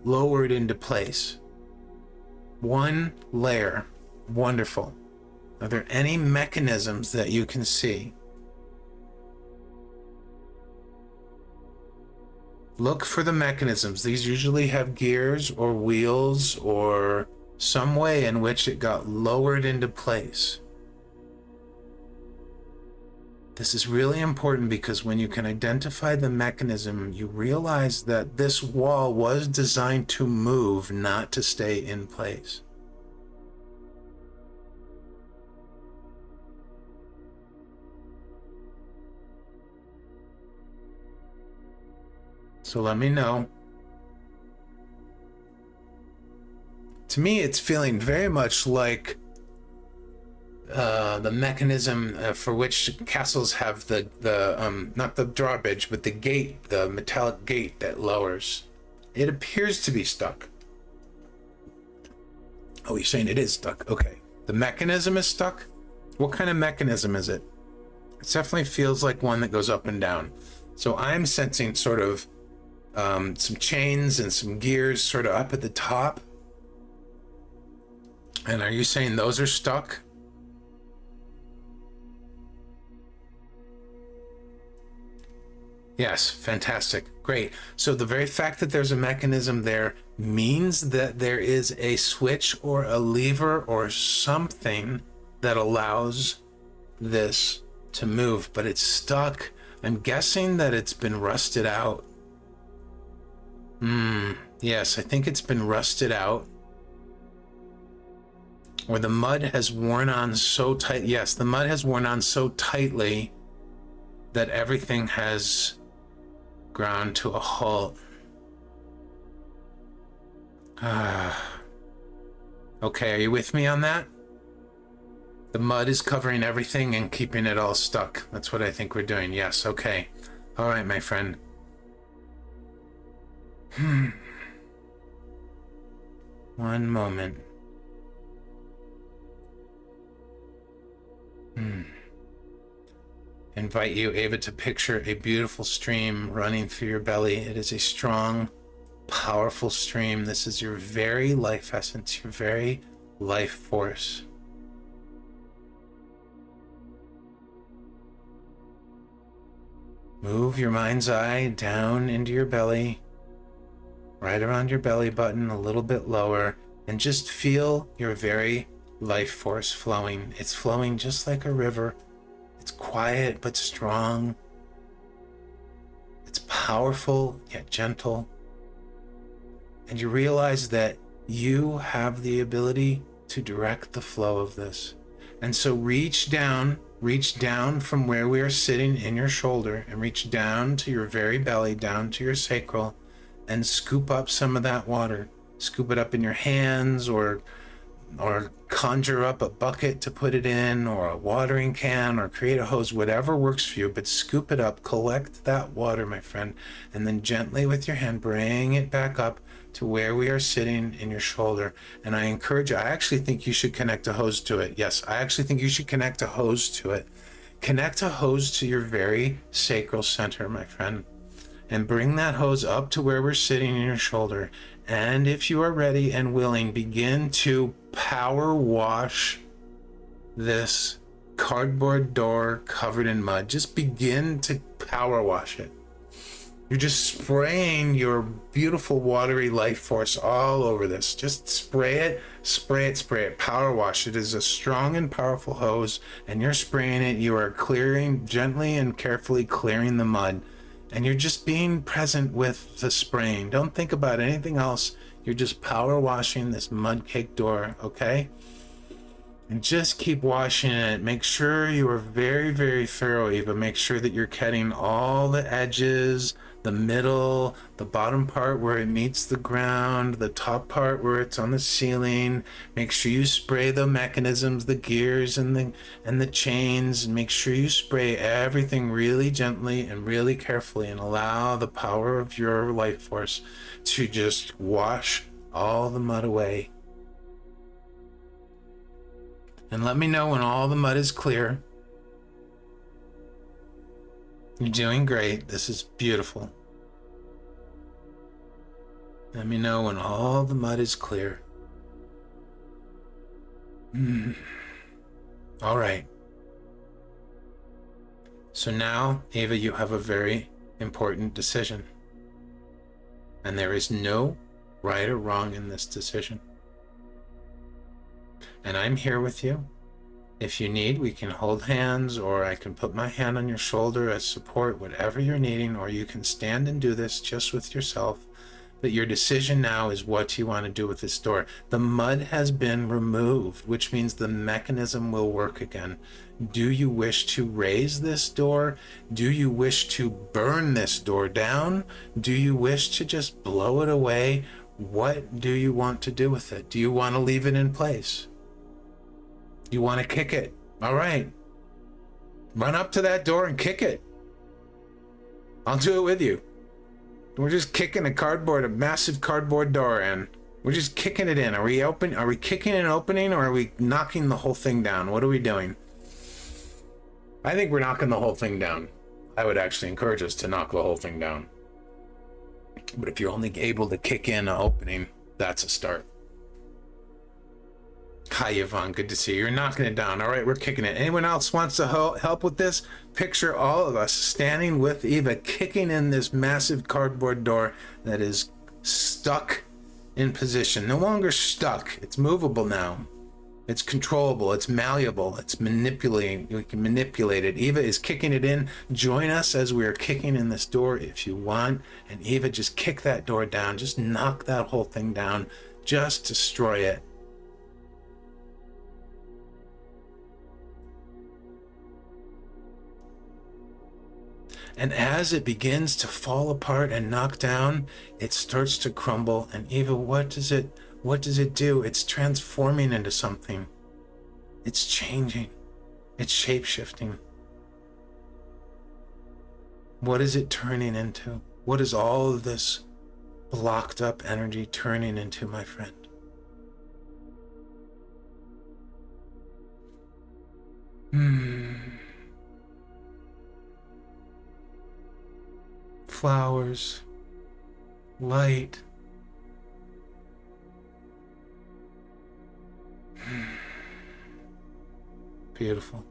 lowered into place? One layer. Wonderful. Are there any mechanisms that you can see? Look for the mechanisms. These usually have gears or wheels or some way in which it got lowered into place. This is really important because when you can identify the mechanism, you realize that this wall was designed to move, not to stay in place. So let me know. To me, it's feeling very much like the mechanism for which castles have the not the drawbridge, but the gate, the metallic gate that lowers. It appears to be stuck. Oh, you're saying it is stuck. Okay. The mechanism is stuck? What kind of mechanism is it? It definitely feels like one that goes up and down. So I'm sensing sort of some chains and some gears sort of up at the top. And are you saying those are stuck? Yes, fantastic. Great. So the very fact that there's a mechanism there means that there is a switch or a lever or something that allows this to move, but it's stuck. I'm guessing that it's been rusted out. Yes, I think it's been rusted out. Or the mud has worn on so tight. Yes, the mud has worn on so tightly that everything has ground to a halt. Okay, are you with me on that? The mud is covering everything and keeping it all stuck. That's what I think we're doing. Yes, okay. All right, my friend. One moment. Invite you, Ava, to picture a beautiful stream running through your belly. It is a strong, powerful stream. This is your very life essence, your very life force. Move your mind's eye down into your belly, right around your belly button, a little bit lower, and just feel your very life force flowing. It's flowing just like a river. It's quiet but strong. It's powerful yet gentle. And you realize that you have the ability to direct the flow of this. And so reach down from where we are sitting in your shoulder and reach down to your very belly, down to your sacral, and scoop up some of that water. Scoop it up in your hands or conjure up a bucket to put it in, or a watering can, or create a hose, whatever works for you, but scoop it up, collect that water, my friend, and then gently with your hand, bring it back up to where we are sitting in your shoulder. And I encourage you, I actually think you should connect a hose to it. Yes, I actually think you should connect a hose to it. Connect a hose to your very sacral center, my friend, and bring that hose up to where we're sitting in your shoulder. And if you are ready and willing, begin to power wash this cardboard door covered in mud. Just begin to power wash it. You're just spraying your beautiful watery life force all over this. Just spray it, spray it, spray it. Power wash. It is a strong and powerful hose, and you're spraying it. You are clearing, gently and carefully clearing the mud. And you're just being present with the spraying. Don't think about anything else. You're just power washing this mud cake door, okay? And just keep washing it. Make sure you are very, very thorough, Eva. Make sure that you're cutting all the edges, the middle, the bottom part where it meets the ground, the top part where it's on the ceiling. Make sure you spray the mechanisms, the gears and the chains, and make sure you spray everything really gently and really carefully, and allow the power of your life force to just wash all the mud away. And let me know when all the mud is clear. You're doing great. This is beautiful. Let me know when all the mud is clear. All right. So now, Ava, you have a very important decision. And there is no right or wrong in this decision. And I'm here with you. If you need, we can hold hands, or I can put my hand on your shoulder as support, whatever you're needing, or you can stand and do this just with yourself. But your decision now is what you want to do with this door. The mud has been removed, which means the mechanism will work again. Do you wish to raise this door? Do you wish to burn this door down? Do you wish to just blow it away? What do you want to do with it? Do you want to leave it in place? Do you want to kick it? All right. Run up to that door and kick it. I'll do it with you. We're just kicking a massive cardboard door in. We're just kicking it in. Are we kicking an opening, or are we knocking the whole thing down? What are we doing? I think we're knocking the whole thing down. I would actually encourage us to knock the whole thing down. But if you're only able to kick in an opening, that's a start. Hi, Yvonne. Good to see you. You're knocking it down. All right, we're kicking it. Anyone else wants to help with this? Picture all of us standing with Eva, kicking in this massive cardboard door that is stuck in position. No longer stuck. It's movable now. It's controllable. It's malleable. It's manipulating. We can manipulate it. Eva is kicking it in. Join us as we are kicking in this door if you want. And Eva, just kick that door down. Just knock that whole thing down. Just destroy it. And as it begins to fall apart and knock down, it starts to crumble. And Eva, what does it do? It's transforming into something. It's changing. It's shape-shifting. What is it turning into? What is all of this blocked up energy turning into, my friend? Flowers, light. Beautiful.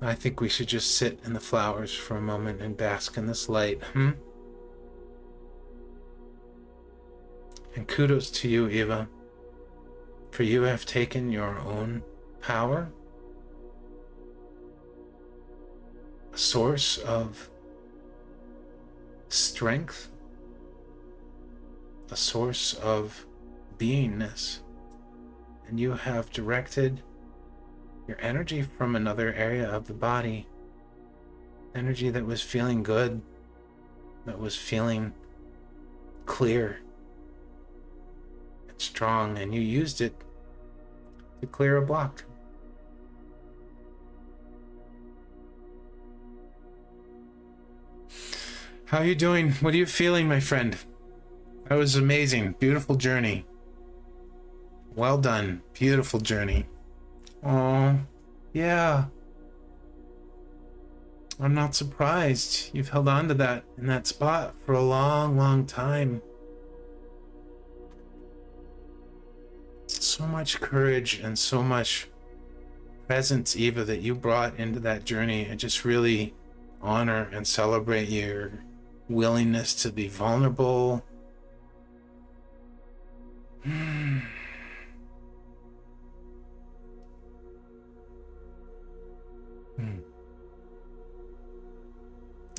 I think we should just sit in the flowers for a moment and bask in this light. And kudos to you, Eva. For you have taken your own power, a source of strength, a source of beingness, and you have directed your energy from another area of the body, energy that was feeling good, that was feeling clear, strong, and you used it to clear a block. How are you doing? What are you feeling, my friend? That was amazing. Beautiful journey. Well done. Beautiful journey. Oh, yeah. I'm not surprised. You've held on to that in that spot for a long, long time. So much courage and so much presence, Eva, that you brought into that journey. I just really honor and celebrate your willingness to be vulnerable.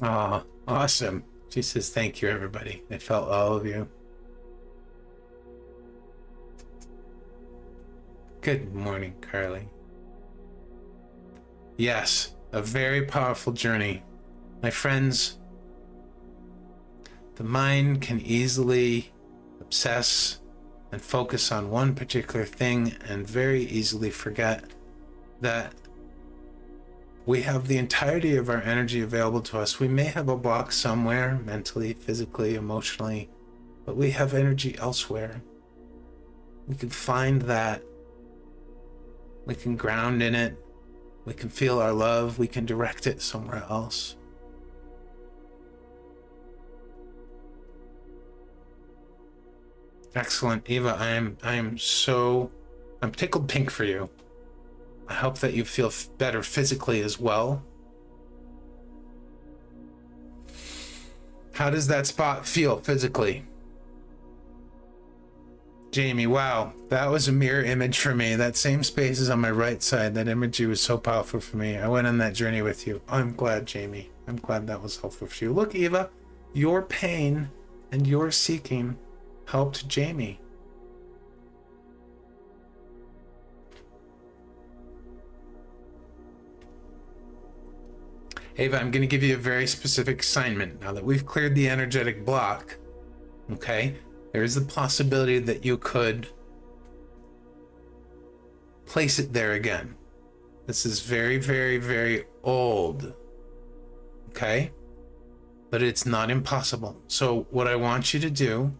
Oh, awesome. She says, thank you, everybody. I felt all of you. Good morning, Carly. Yes, a very powerful journey. My friends, the mind can easily obsess and focus on one particular thing and very easily forget that we have the entirety of our energy available to us. We may have a block somewhere, mentally, physically, emotionally, but we have energy elsewhere. We can find that. We can ground in it. We can feel our love. We can direct it somewhere else. Excellent, Eva. I'm tickled pink for you. I hope that you feel better physically as well. How does that spot feel physically? Jamie, wow, that was a mirror image for me. That same space is on my right side. That imagery was so powerful for me. I went on that journey with you. I'm glad, Jamie. I'm glad that was helpful for you. Look, Eva, your pain and your seeking helped Jamie. Ava, I'm going to give you a very specific assignment. Now that we've cleared the energetic block, okay, there is the possibility that you could place it there again. This is very, very, very old, okay? But it's not impossible. So what I want you to do,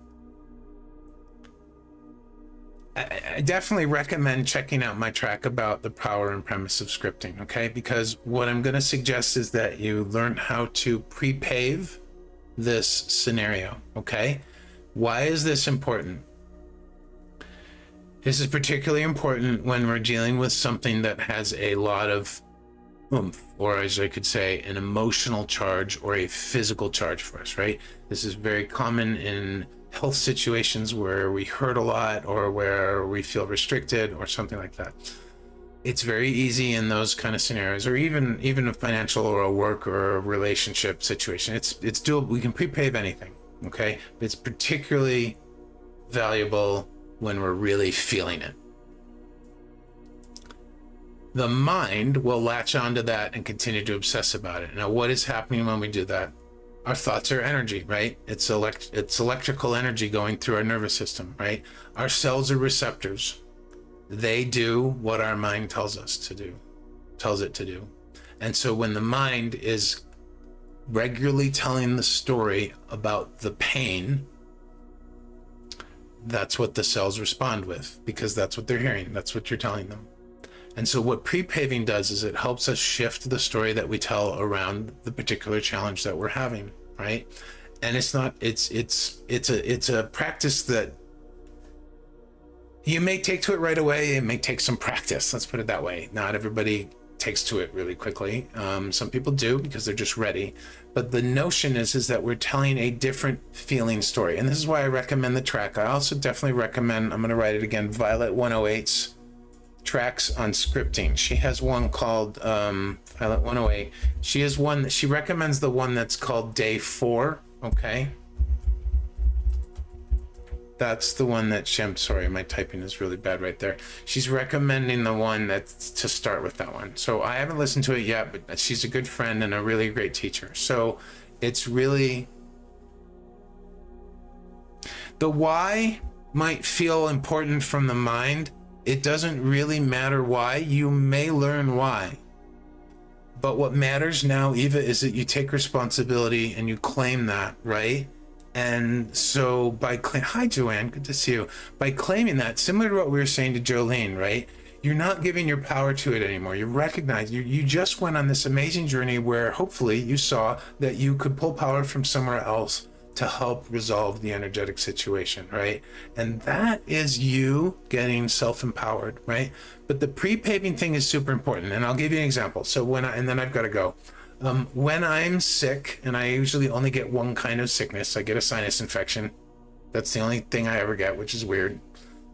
I definitely recommend checking out my track about the power and premise of scripting, okay? Because what I'm going to suggest is that you learn how to pre-pave this scenario, okay? Why is this important? This is particularly important when we're dealing with something that has a lot of oomph, or as I could say, an emotional charge or a physical charge for us, right? This is very common in health situations where we hurt a lot or where we feel restricted or something like that. It's very easy in those kind of scenarios, or even a financial or a work or a relationship situation. It's doable. We can pre-pave anything, okay? But it's particularly valuable when we're really feeling it. The mind will latch onto that and continue to obsess about it. Now, what is happening when we do that? Our thoughts are energy, right? It's electrical energy going through our nervous system, right? Our cells are receptors. They do what our mind tells it to do. And so when the mind is regularly telling the story about the pain, that's what the cells respond with, because that's what they're hearing. That's what you're telling them. And so what pre-paving does is it helps us shift the story that we tell around the particular challenge that we're having, right? And it's a practice that you may take to it right away. It may take some practice. Let's put it that way. Not everybody takes to it really quickly. Some people do because they're just ready. But the notion is that we're telling a different feeling story. And this is why I recommend the track. I also definitely recommend, I'm going to write it again, Violet 108's tracks on scripting. She has one called Violet 108. She has one, she recommends the one that's called Day 4, okay? That's the one that I'm sorry, my typing is really bad right there. She's recommending the one that's to start with, that one. So I haven't listened to it yet, but she's a good friend and a really great teacher. So it's really, the why might feel important from the mind. It doesn't really matter why. You may learn why. But what matters now, Eva, is that you take responsibility and you claim that, right? And so by hi Joanne, good to see you. By claiming that, similar to what we were saying to Jolene, right? You're not giving your power to it anymore. You recognize you just went on this amazing journey where hopefully you saw that you could pull power from somewhere else to help resolve the energetic situation, right? And that is you getting self-empowered, right? But the pre-paving thing is super important. And I'll give you an example. So and then I've got to go. When I'm sick, and I usually only get one kind of sickness, I get a sinus infection. That's the only thing I ever get, which is weird.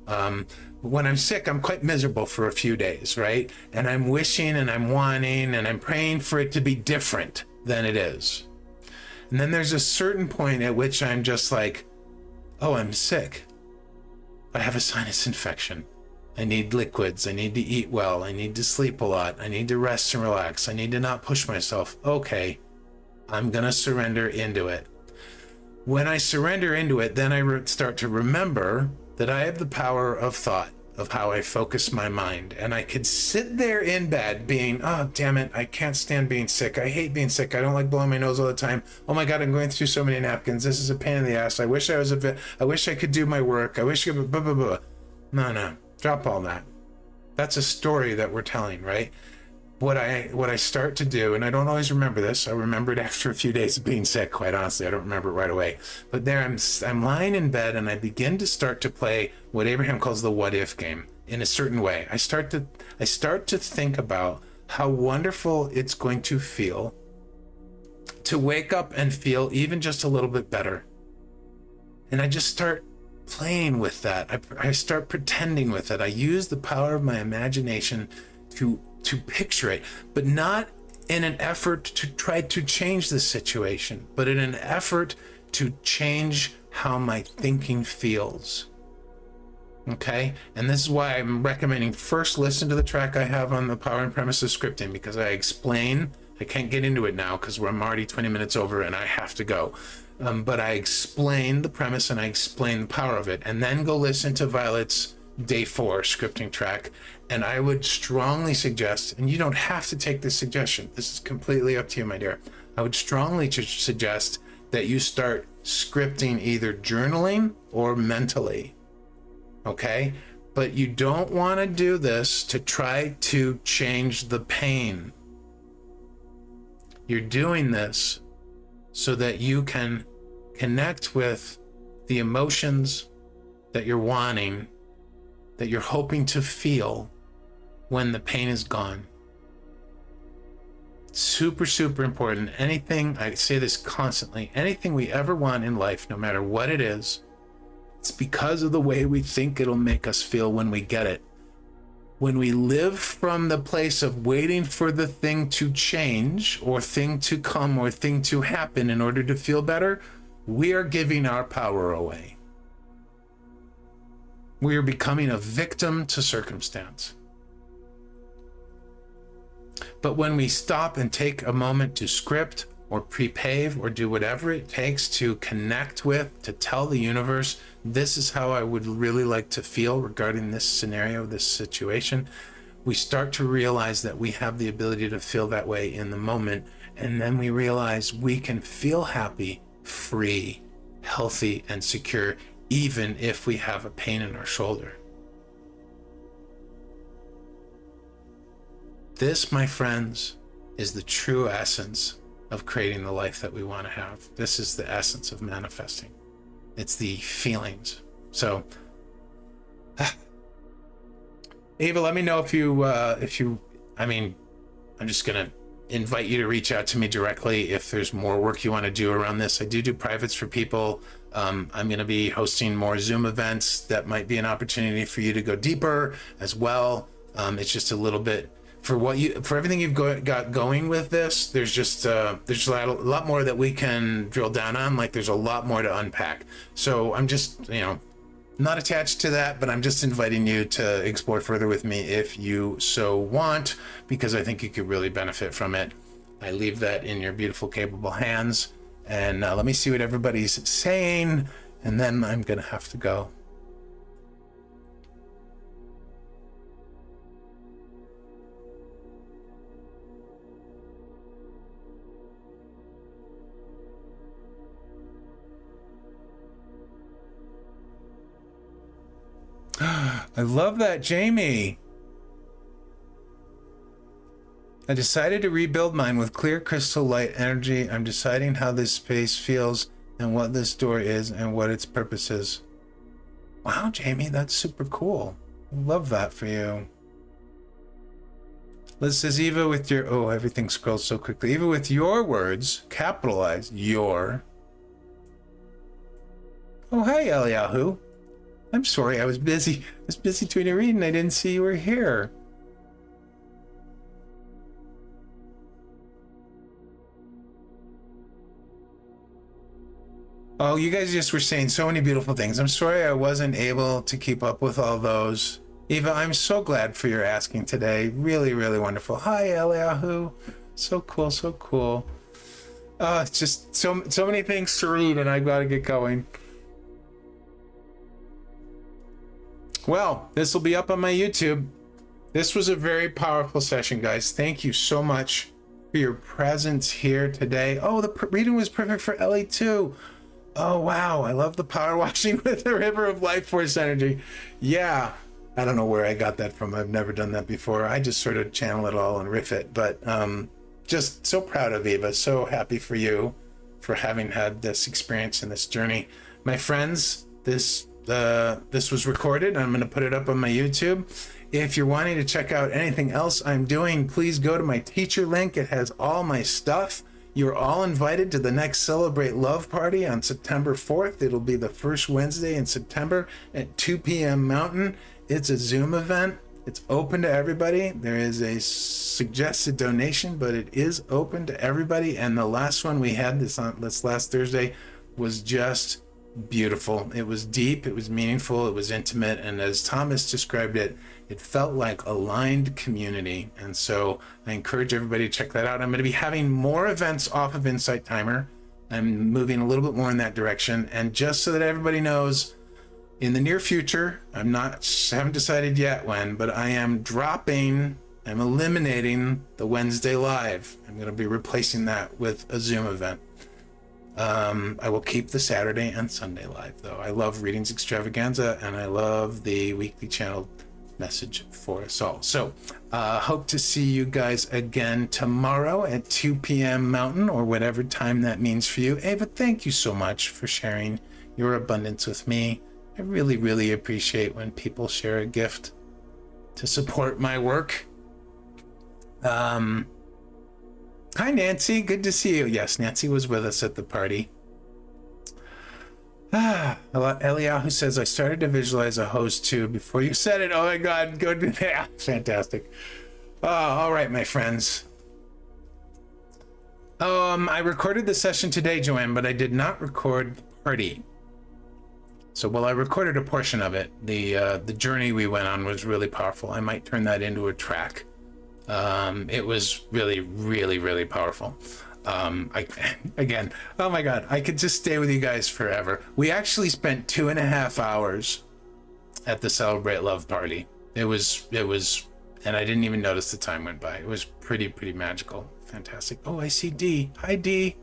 When I'm sick, I'm quite miserable for a few days, right? And I'm wishing and I'm wanting and I'm praying for it to be different than it is. And then there's a certain point at which I'm just like, oh, I'm sick. I have a sinus infection. I need liquids. I need to eat well. I need to sleep a lot. I need to rest and relax. I need to not push myself. Okay, I'm going to surrender into it. When I surrender into it, then I start to remember that I have the power of thought, of how I focus my mind. And I could sit there in bed being, oh, damn it, I can't stand being sick. I hate being sick. I don't like blowing my nose all the time. Oh my God, I'm going through so many napkins. This is a pain in the ass. I wish I wish I could do my work. I wish I could, blah, blah, blah. No, drop all that. That's a story that we're telling, right? What I start to do, and I don't always remember this. I remember it after a few days of being sick, quite honestly. I don't remember it right away. But there I'm lying in bed and I begin to start to play what Abraham calls the what if game in a certain way. I start to think about how wonderful it's going to feel to wake up and feel even just a little bit better. And I just start playing with that. I start pretending with it. I use the power of my imagination to picture it, but not in an effort to try to change the situation, but in an effort to change how my thinking feels. Okay? And this is why I'm recommending first listen to the track I have on the power and premise of scripting, because I explain I can't get into it now because I'm already 20 minutes over and I have to go. But I explain the premise and I explain the power of it. And then go listen to Violet's Day 4 scripting track. And I would strongly suggest, and you don't have to take this suggestion, this is completely up to you, my dear. I would strongly suggest that you start scripting either journaling or mentally. Okay? But you don't want to do this to try to change the pain. You're doing this so that you can connect with the emotions that you're wanting, that you're hoping to feel when the pain is gone. Super, super important. Anything, I say this constantly, anything we ever want in life, no matter what it is, it's because of the way we think it'll make us feel when we get it. When we live from the place of waiting for the thing to change or thing to come or thing to happen in order to feel better, we are giving our power away. We are becoming a victim to circumstance. But when we stop and take a moment to script or pre-pave or do whatever it takes to connect with, to tell the universe, this is how I would really like to feel regarding this scenario, this situation, we start to realize that we have the ability to feel that way in the moment. And then we realize we can feel happy, free, healthy, and secure, even if we have a pain in our shoulder. This, my friends, is the true essence of creating the life that we want to have. This is the essence of manifesting. It's the feelings. So, Ava, let me know if you, I'm just going to invite you to reach out to me directly if there's more work you want to do around this. I do privates for people. I'm going to be hosting more Zoom events that might be an opportunity for you to go deeper as well. It's just a little bit for everything you've got going with this. There's just a lot more that we can drill down on. Like there's a lot more to unpack. So I'm just, not attached to that, but I'm just inviting you to explore further with me if you so want, because I think you could really benefit from it. I leave that in your beautiful, capable hands. And let me see what everybody's saying, and then I'm gonna have to go. I love that, Jamie. I decided to rebuild mine with clear crystal light energy. I'm deciding how this space feels and what this door is and what its purpose is. Wow, Jamie, that's super cool. I love that for you. Liz says, Eva, with your... everything scrolls so quickly. Eva, with your words, capitalize your... Oh, hey, Eliyahu. I'm sorry, I was busy doing a reading. I didn't see you were here. Oh, you guys just were saying so many beautiful things. I'm sorry I wasn't able to keep up with all those. Eva, I'm so glad for your asking today. Really, really wonderful. Hi, Eliyahu. So cool, so cool. It's just so many things to read, and I gotta get going. Well, this will be up on my YouTube. This was a very powerful session, guys. Thank you so much for your presence here today. Oh, the reading was perfect for Ellie too. Oh, wow. I love the power washing with the river of life force energy. Yeah. I don't know where I got that from. I've never done that before. I just sort of channel it all and riff it. But just so proud of Eva. So happy for you for having had this experience and this journey. My friends, this was recorded. I'm going to put it up on my YouTube. If you're wanting to check out anything else I'm doing, please go to my teacher link. It has all my stuff. You're all invited to the next Celebrate Love Party on September 4th. It'll be the first Wednesday in September at 2 p.m. Mountain. It's a Zoom event. It's open to everybody. There is a suggested donation, but it is open to everybody. And the last one we had this last Thursday was just beautiful. It was deep, it was meaningful, it was intimate, and as Thomas described it, It felt like aligned community. And so I encourage everybody to check that out. I'm going to be having more events off of Insight Timer. I'm moving a little bit more in that direction. And just so that everybody knows, in the near future, haven't decided yet when, but I'm eliminating the Wednesday live. I'm going to be replacing that with a Zoom event. I will keep the Saturday and Sunday live, though. I love Readings Extravaganza, and I love the weekly channel message for us all. So hope to see you guys again tomorrow at 2 p.m. Mountain, or whatever time that means for you. Ava, thank you so much for sharing your abundance with me. I really, really appreciate when people share a gift to support my work. Hi, Nancy. Good to see you. Yes, Nancy was with us at the party. Eliyahu says, I started to visualize a host too before you said it. Oh my God, good. Yeah, fantastic. All right, my friends. I recorded the session today, Joanne, but I did not record the party. So while I recorded a portion of it, the journey we went on was really powerful. I might turn that into a track. It was really, really, really powerful. Again, oh my God, I could just stay with you guys forever. We actually spent 2.5 hours at the Celebrate Love party. It was, and I didn't even notice the time went by. It was pretty magical. Fantastic. Oh, I see D. Hi, D.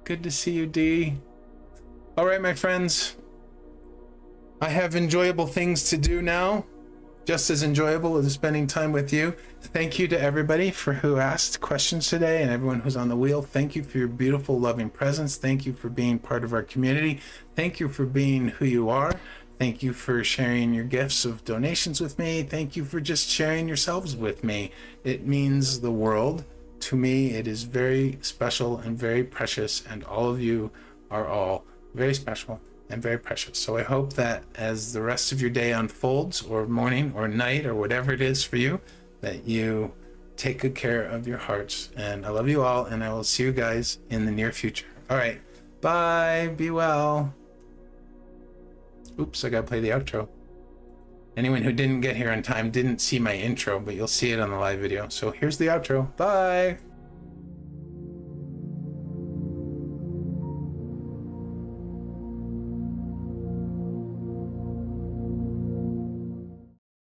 Good to see you, D. All right, my friends. I have enjoyable things to do now. Just as enjoyable as spending time with you. Thank you to everybody who asked questions today, and everyone who's on the wheel. Thank you for your beautiful, loving presence. Thank you for being part of our community. Thank you for being who you are. Thank you for sharing your gifts of donations with me. Thank you for just sharing yourselves with me. It means the world to me. It is very special and very precious, and all of you are all very special and very precious. So I hope that as the rest of your day unfolds, or morning or night or whatever it is for you, that you take good care of your hearts. And I love you all, and I will see you guys in the near future. All right, bye, be well. Oops, I gotta play the outro. Anyone who didn't get here on time didn't see my intro, but you'll see it on the live video. So here's the outro. Bye.